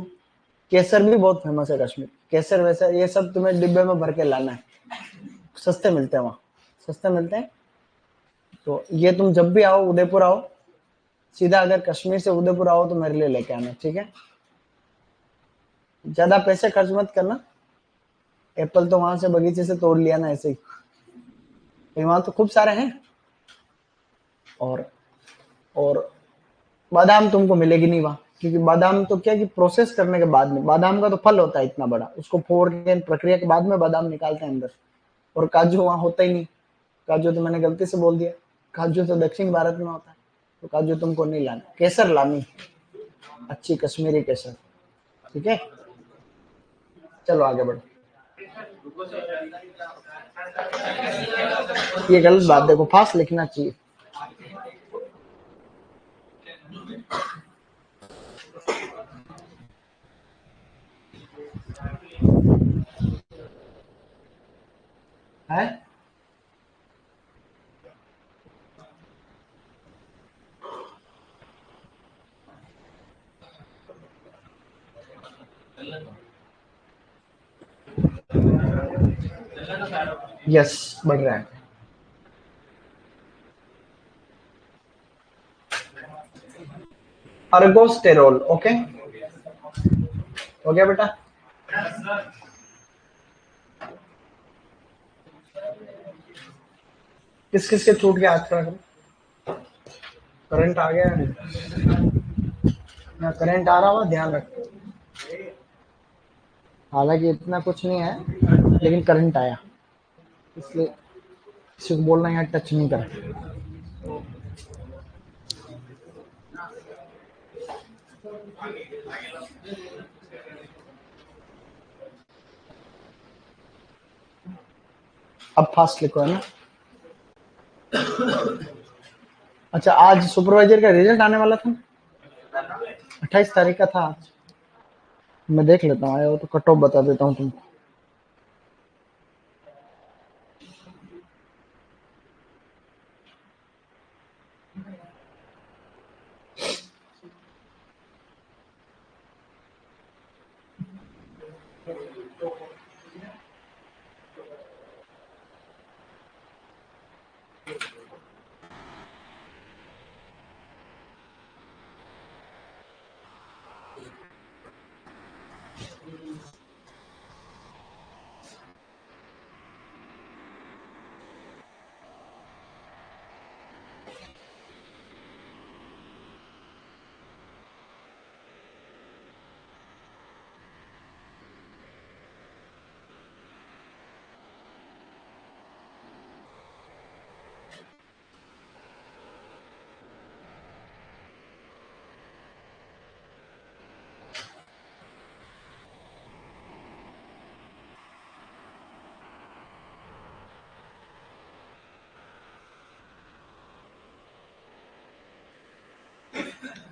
केसर भी बहुत फेमस है कश्मीर, केसर वैसर ये सब तुम्हें डिब्बे में भर के लाना है। सस्ते मिलते हैं वहाँ, सस्ते मिलते हैं। तो ये तुम जब भी आओ, उदयपुर आओ, सीधा अगर कश्मीर से उदयपुर आओ तो मेरे लिए लेके आना, ठीक है? ज्यादा पैसे खर्च मत करना। एप्पल तो वहां से बगीचे से तोड़ लिया ना ऐसे ही, वहां तो खूब सारे हैं। और और बादाम तुमको मिलेगी नहीं वहां, क्योंकि बादाम तो क्या कि प्रोसेस करने के बाद में, बादाम का तो फल होता है इतना बड़ा, उसको फोड़ के प्रक्रिया के बाद में बादाम निकालते हैं अंदर। और काजू वहां होता ही नहीं, काजू तो मैंने गलती से बोल दिया, काजू तो दक्षिण भारत में होता है। तो काजू तुमको नहीं लाना, केसर लानी, अच्छी कश्मीरी केसर, ठीक है? चलो आगे बढ़ो। ये गलत बात, देखो फास्ट लिखना चाहिए। है यस, बढ़ रहा है। अर्गोस्टेरोल, ओके। हो गया बेटा? किस किस के छूट गया हाथ खड़ा करो। करंट आ गया ना? करंट आ रहा हुआ ध्यान रख। हालांकि इतना कुछ नहीं है लेकिन करंट आया, इसलिए किसी को बोलना यहाँ टच नहीं कर। अब फास्ट लिखो है ना। अच्छा, आज सुपरवाइजर का रिजल्ट आने वाला था, 28 तारीख का था आज। मैं देख लेता हूँ, आया हो तो कट ऑफ बता देता हूँ तुमको।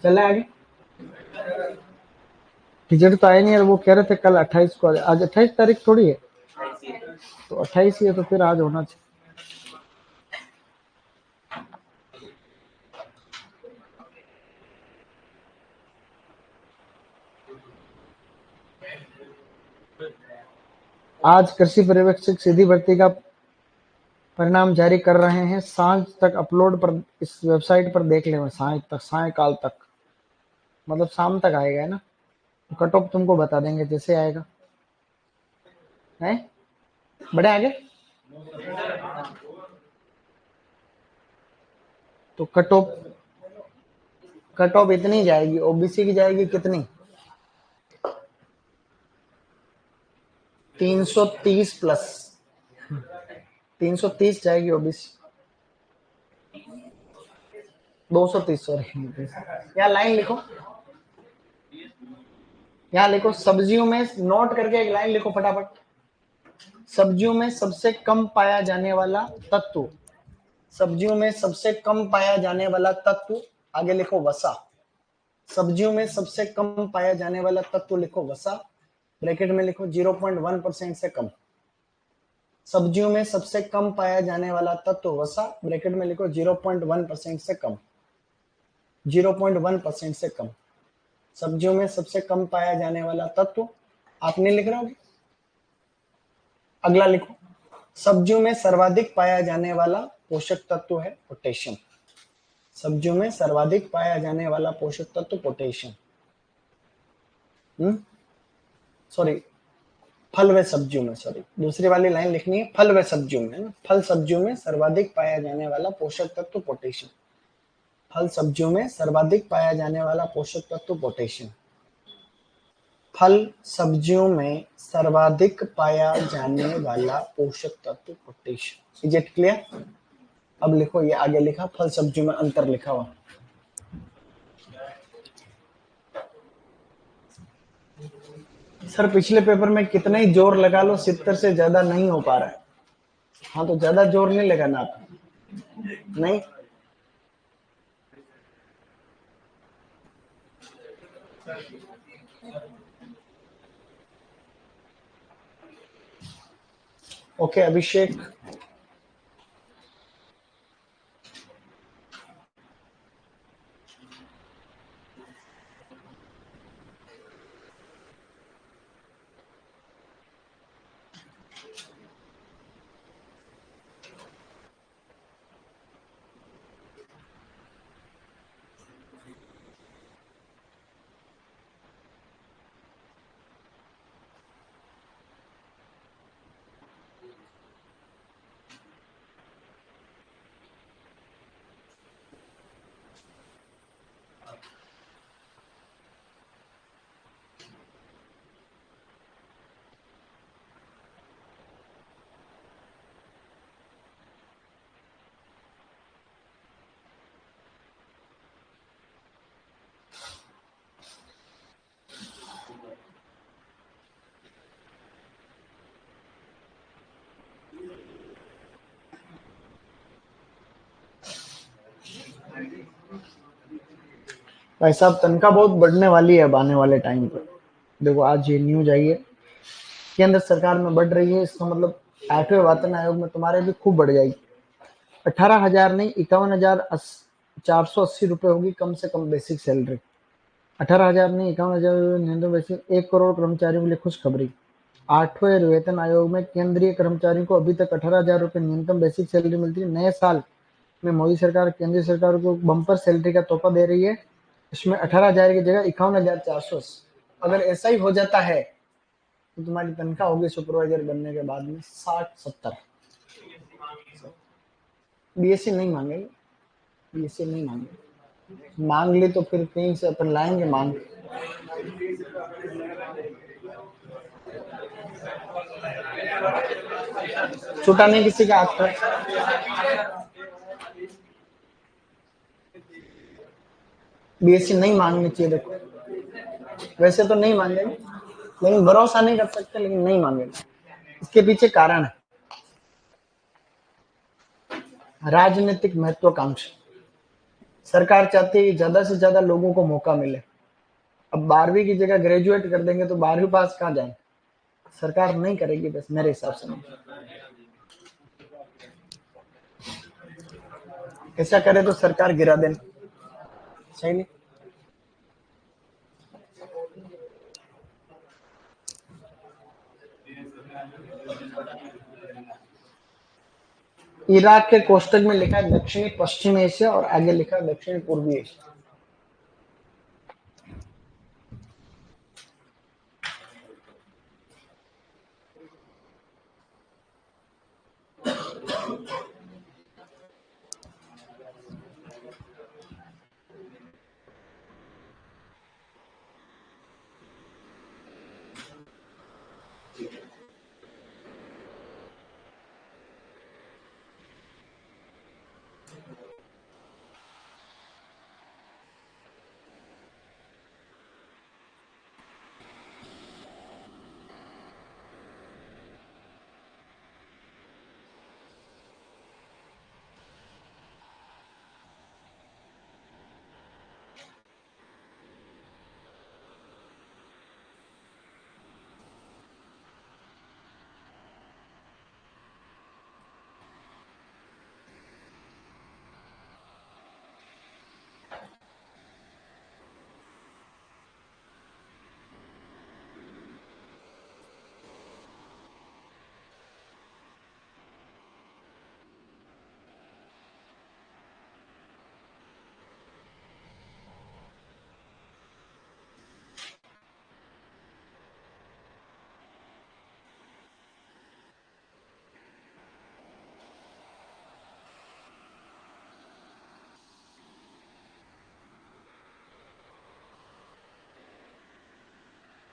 चले आगे। टीचर तो आए नहीं, और वो कह रहे थे कल 28 को। आज 28 तारीख थोड़ी है, तो 28 ही है, तो फिर आज होना चाहिए। आज कृषि पर्यवेक्षक सीधी भर्ती का परिणाम जारी कर रहे हैं। सांझ तक अपलोड पर इस वेबसाइट पर देख लें। सांझ तक, सायकाल तक मतलब शाम तक आएगा, है ना? कट ऑफ तुमको बता देंगे जैसे आएगा, है? बड़े आगे तो कट ऑफ इतनी जाएगी। ओबीसी की जाएगी कितनी? 330 प्लस, 330 जाएगी ओबीसी। 230, सॉरी। यहाँ लाइन लिखो, यहाँ लिखो सब्जियों में, नोट करके एक लाइन लिखो फटाफट। सब्जियों में सबसे कम पाया जाने वाला तत्व, सब्जियों में सबसे कम पाया जाने वाला तत्व, आगे लिखो वसा। सब्जियों में सबसे कम पाया जाने वाला तत्व लिखो वसा, ब्रैकेट में लिखो 0.1% से कम। सब्जियों में सबसे कम पाया जाने वाला तत्व वसा, ब्रैकेट में लिखो 0.1% से कम। 0.1% से कम। सब्जियों में सबसे कम पाया जाने वाला तत्व, आपने लिख रहे हो। अगला लिखो, सब्जियों में सर्वाधिक पाया जाने वाला पोषक तत्व है पोटेशियम। सब्जियों में सर्वाधिक पाया जाने वाला पोषक तत्व पोटेशियम। सॉरी, फल व सब्जियों में, सॉरी दूसरी वाली लाइन लिखनी है, फल व सब्जियों में। फल सब्जियों में सर्वाधिक पाया जाने वाला पोषक तत्व पोटेशियम। फल सब्जियों में सर्वाधिक पाया जाने वाला पोषक तत्व पोटेशियम। फल सब्जियों में सर्वाधिक पाया जाने वाला पोषक तत्व पोटेशियम। Is it clear? अब लिखो, ये आगे लिखा, फल सब्जियों में अंतर लिखा हुआ। सर पिछले पेपर में कितना ही जोर लगा लो 70 से ज्यादा नहीं हो पा रहा है। हाँ तो ज्यादा जोर नहीं लगाना आप, नहीं। ओके अभिषेक, भाई साहब तनख्वाह बहुत बढ़ने वाली है अब आने वाले टाइम पर। देखो आज ये न्यूज आई है, केंद्र सरकार में बढ़ रही है, इसका मतलब 8वें वेतन आयोग में तुम्हारे भी खूब बढ़ जाएगी। 18,000 नहीं, 51,480 रुपए होगी कम से कम बेसिक सैलरी। 18,000 नहीं, 51,000 न्यूनतम बेसिक। 1 करोड़ कर्मचारियों के लिए खुशखबरी। 8वें वेतन आयोग में केंद्रीय कर्मचारियों को अभी तक 18,000 रुपए न्यूनतम बेसिक सैलरी मिलती है। नए साल में मोदी सरकार केंद्रीय सरकार को बम्पर सैलरी का तोहफा दे रही है। इसमें 18,000 की जगह 51,480। अगर ऐसा ही हो जाता है तो तुम्हारी तनख्वाह होगी सुपरवाइजर बनने के बाद में 60-70। बीएससी नहीं मांगेंगे, बीएससी नहीं मांगेंगे। मांग ली तो फिर कहीं से अपन लाएंगे मांग। छूटा नहीं किसी का हाथ पर। बीएससी नहीं मांगनी चाहिए। देखो वैसे तो नहीं मांगेंगे, लेकिन भरोसा नहीं कर सकते, लेकिन नहीं मांगेंगे। इसके पीछे कारण है राजनीतिक महत्वाकांक्षा। सरकार चाहती है कि ज्यादा से ज्यादा लोगों को मौका मिले। अब 12वीं की जगह ग्रेजुएट कर देंगे तो 12वीं पास कहाँ जाए। सरकार नहीं करेगी, बस मेरे हिसाब से नहीं। ऐसा करे तो सरकार गिरा देना सही नहीं। इराक के कोष्टक में लिखा है दक्षिणी पश्चिम एशिया और आगे लिखा है दक्षिणी पूर्वी एशिया।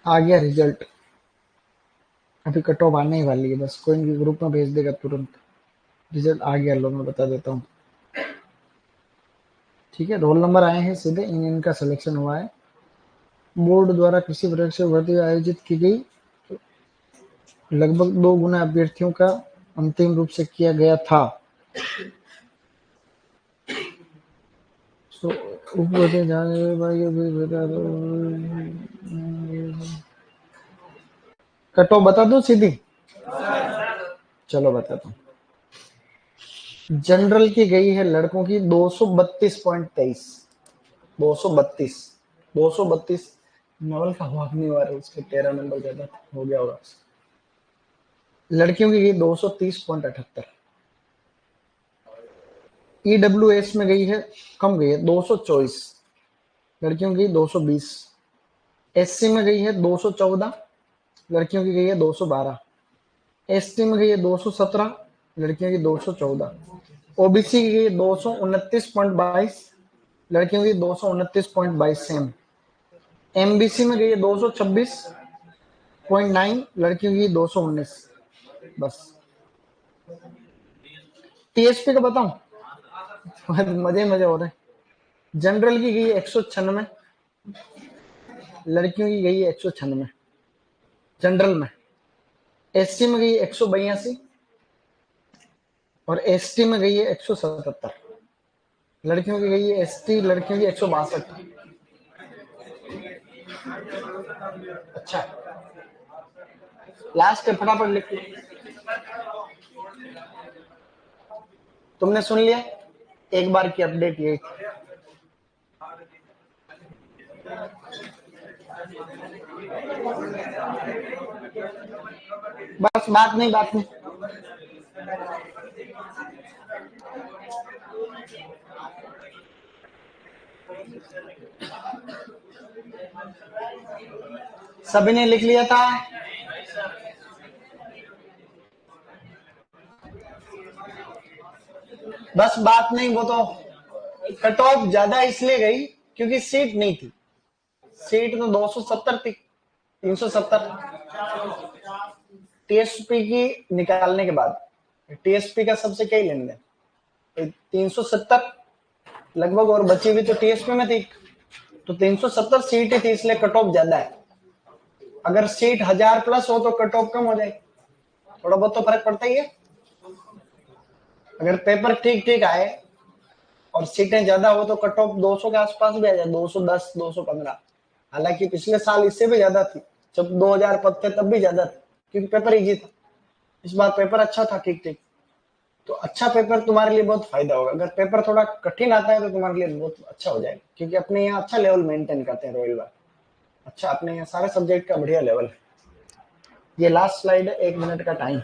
आ गया रिजल्ट। अभी कट ऑफ आने ही वाली है, बस कोई इनके ग्रुप में भेज देगा तुरंत। रिजल्ट आ गया, लो मैं बता देता हूँ। ठीक है, रोल नंबर आए हैं सीधे, इनका सिलेक्शन हुआ है। बोर्ड द्वारा कृषि परीक्षा भर्ती आयोजित की गई, लगभग 2 गुना अभ्यर्थियों का अंतिम रूप से किया गया था। कट ऑफ बता दो सीधी। चलो बताता हूँ। जनरल की गई है लड़कों की 232.23। 232 232। नवल का हुआ नहीं हुआ, उसके 13 नंबर ज्यादा हो गया होगा। लड़कियों की गई 230.78। ईडब्ल्यूएस में गई है, कम गई है 224। लड़कियों की 220। एससी में गई है 214। लड़कियों की गई है 212। एसटी में गई है 217। लड़कियों की 214। ओबीसी की गई 229.22। लड़कियों की 229.22 सेम। एमबीसी में गई है 226.9। लड़कियों की 219। बस। टीएसपी का बताऊं, मजे मजे हो रहे हैं। जनरल की गई है 196। लड़कियों की गई है 196 जनरल में। एससी में गई है 182 और एसटी में गई है 177। लड़कियों की गई है एसटी लड़कियों की 162। अच्छा, लास्ट है, फटाफट लिख लो। तुमने सुन लिया, एक बार की अपडेट यही थी। बस बात नहीं, बात नहीं। सभी ने लिख लिया था? बस बात नहीं, वो तो कट ऑफ ज्यादा इसलिए गई क्योंकि सीट नहीं थी। सीट तो 270 थी, 370। टीएसपी की निकालने के बाद टीएसपी का सबसे क्या ही लेन देन, 370 लगभग, और बची हुई तो टीएसपी में थी, तो 370 सीट ही थी, इसलिए कट ऑफ ज्यादा है। अगर सीट 1000 प्लस हो तो कट ऑफ कम हो जाए, थोड़ा बहुत तो फर्क पड़ता ही है। अगर पेपर ठीक ठीक आए और सीटें ज्यादा हो तो कट ऑफ 200 के आसपास भी आ जाए, 210, 215। हालांकि पिछले साल इससे भी ज्यादा थी, जब 2000 पद थे तब भी ज्यादा थी, क्योंकि पेपर इजी था। इस बार पेपर अच्छा था, ठीक ठीक। तो अच्छा पेपर तुम्हारे लिए बहुत फायदा होगा। अगर पेपर थोड़ा कठिन आता है तो तुम्हारे लिए बहुत अच्छा हो जाएगा, क्योंकि अपने यहाँ अच्छा लेवल मेंटेन करते हैं रॉयल बार। अच्छा, अपने यहाँ सारे सब्जेक्ट का बढ़िया लेवल है। ये लास्ट स्लाइड है, 1 मिनट का टाइम।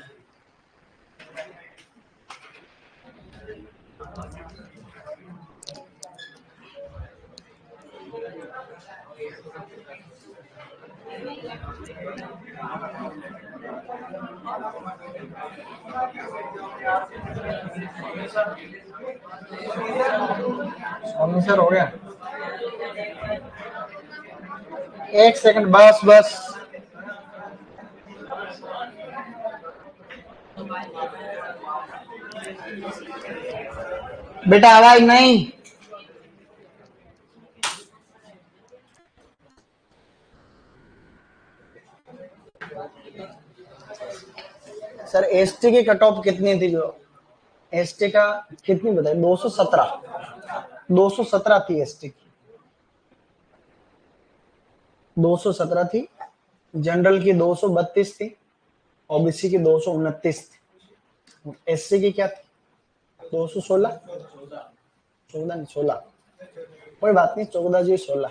सोनी सर हो गया, 1 सेकंड, बस बस। बेटा आवाज नहीं। सर एसटी की कट ऑफ कितनी थी? जो एसटी का कितनी बताई? 217, 217 थी एसटी की, 217 थी। जनरल की 232 थी, ओबीसी की 229 थी। एससी की क्या थी? 216, 14 नहीं 16, कोई बात नहीं, 14 जी 16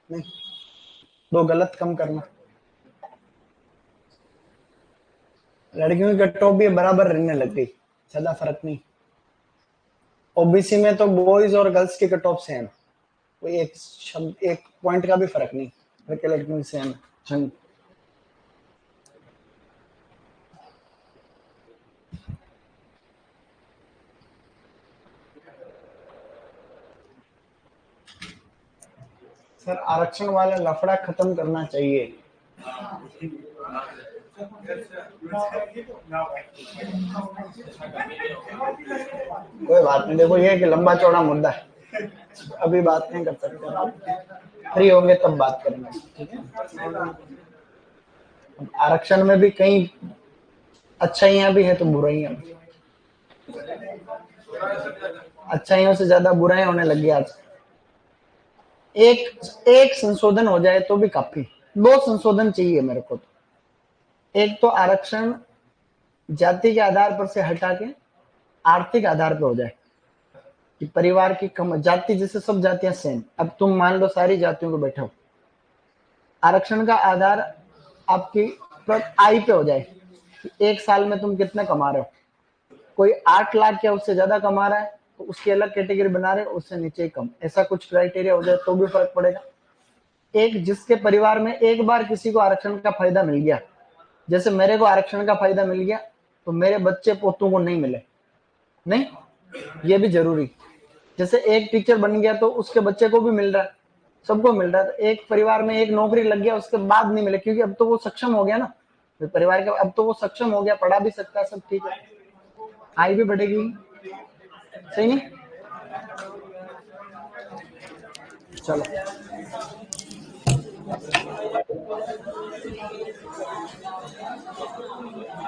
नहीं, दो गलत कम करना। लड़कियों की कट ऑफ भी बराबर रहने लग गई, ज्यादा फर्क नहीं। ओबीसी में तो बॉयज और गर्ल्स की कट ऑफ सेम, कोई एक शब्द, एक पॉइंट का भी फर्क नहीं, लड़के लड़कियों की सेम। हाँ, सर आरक्षण वाला लफड़ा खत्म करना चाहिए। कोई बात नहीं, देखो ये है कि लंबा चौड़ा मुद्दा है, अभी बात नहीं कर सकते, आप फ्री होंगे तब बात करेंगे, ठीक है। आरक्षण में भी कई अच्छाइयां भी है तो बुराइयां भी। अच्छाइयों से ज्यादा बुराइयां होने लगी आज। एक एक संशोधन हो जाए तो भी काफी, 2 संशोधन चाहिए मेरे को तो। एक तो आरक्षण जाति के आधार पर से हटा के आर्थिक आधार पर हो जाए, कि परिवार की कम जाति, जैसे सब जातियां सेम, अब तुम मान लो सारी जातियों को बैठो, आरक्षण का आधार आपकी आय पे हो जाए, कि एक साल में तुम कितना कमा रहे हो। कोई 8 लाख या उससे ज्यादा कमा रहा है तो उसकी अलग कैटेगरी बना रहे हो, उससे नीचे कम, ऐसा कुछ क्राइटेरिया हो जाए तो भी फर्क पड़ेगा। एक जिसके परिवार में एक बार किसी को आरक्षण का फायदा मिल गया, जैसे मेरे को आरक्षण का फायदा मिल गया, तो मेरे बच्चे पोतों को नहीं मिले, नहीं, ये भी जरूरी। जैसे एक टीचर बन गया तो उसके बच्चे को भी मिल रहा है, सबको मिल रहा है। तो एक परिवार में एक नौकरी लग गया, उसके बाद नहीं मिले, क्योंकि अब तो वो सक्षम हो गया ना, तो परिवार का अब तो वो सक्षम हो गया, पढ़ा भी सकता है, सब ठीक है, आय भी बढ़ेगी, सही नहीं? चलो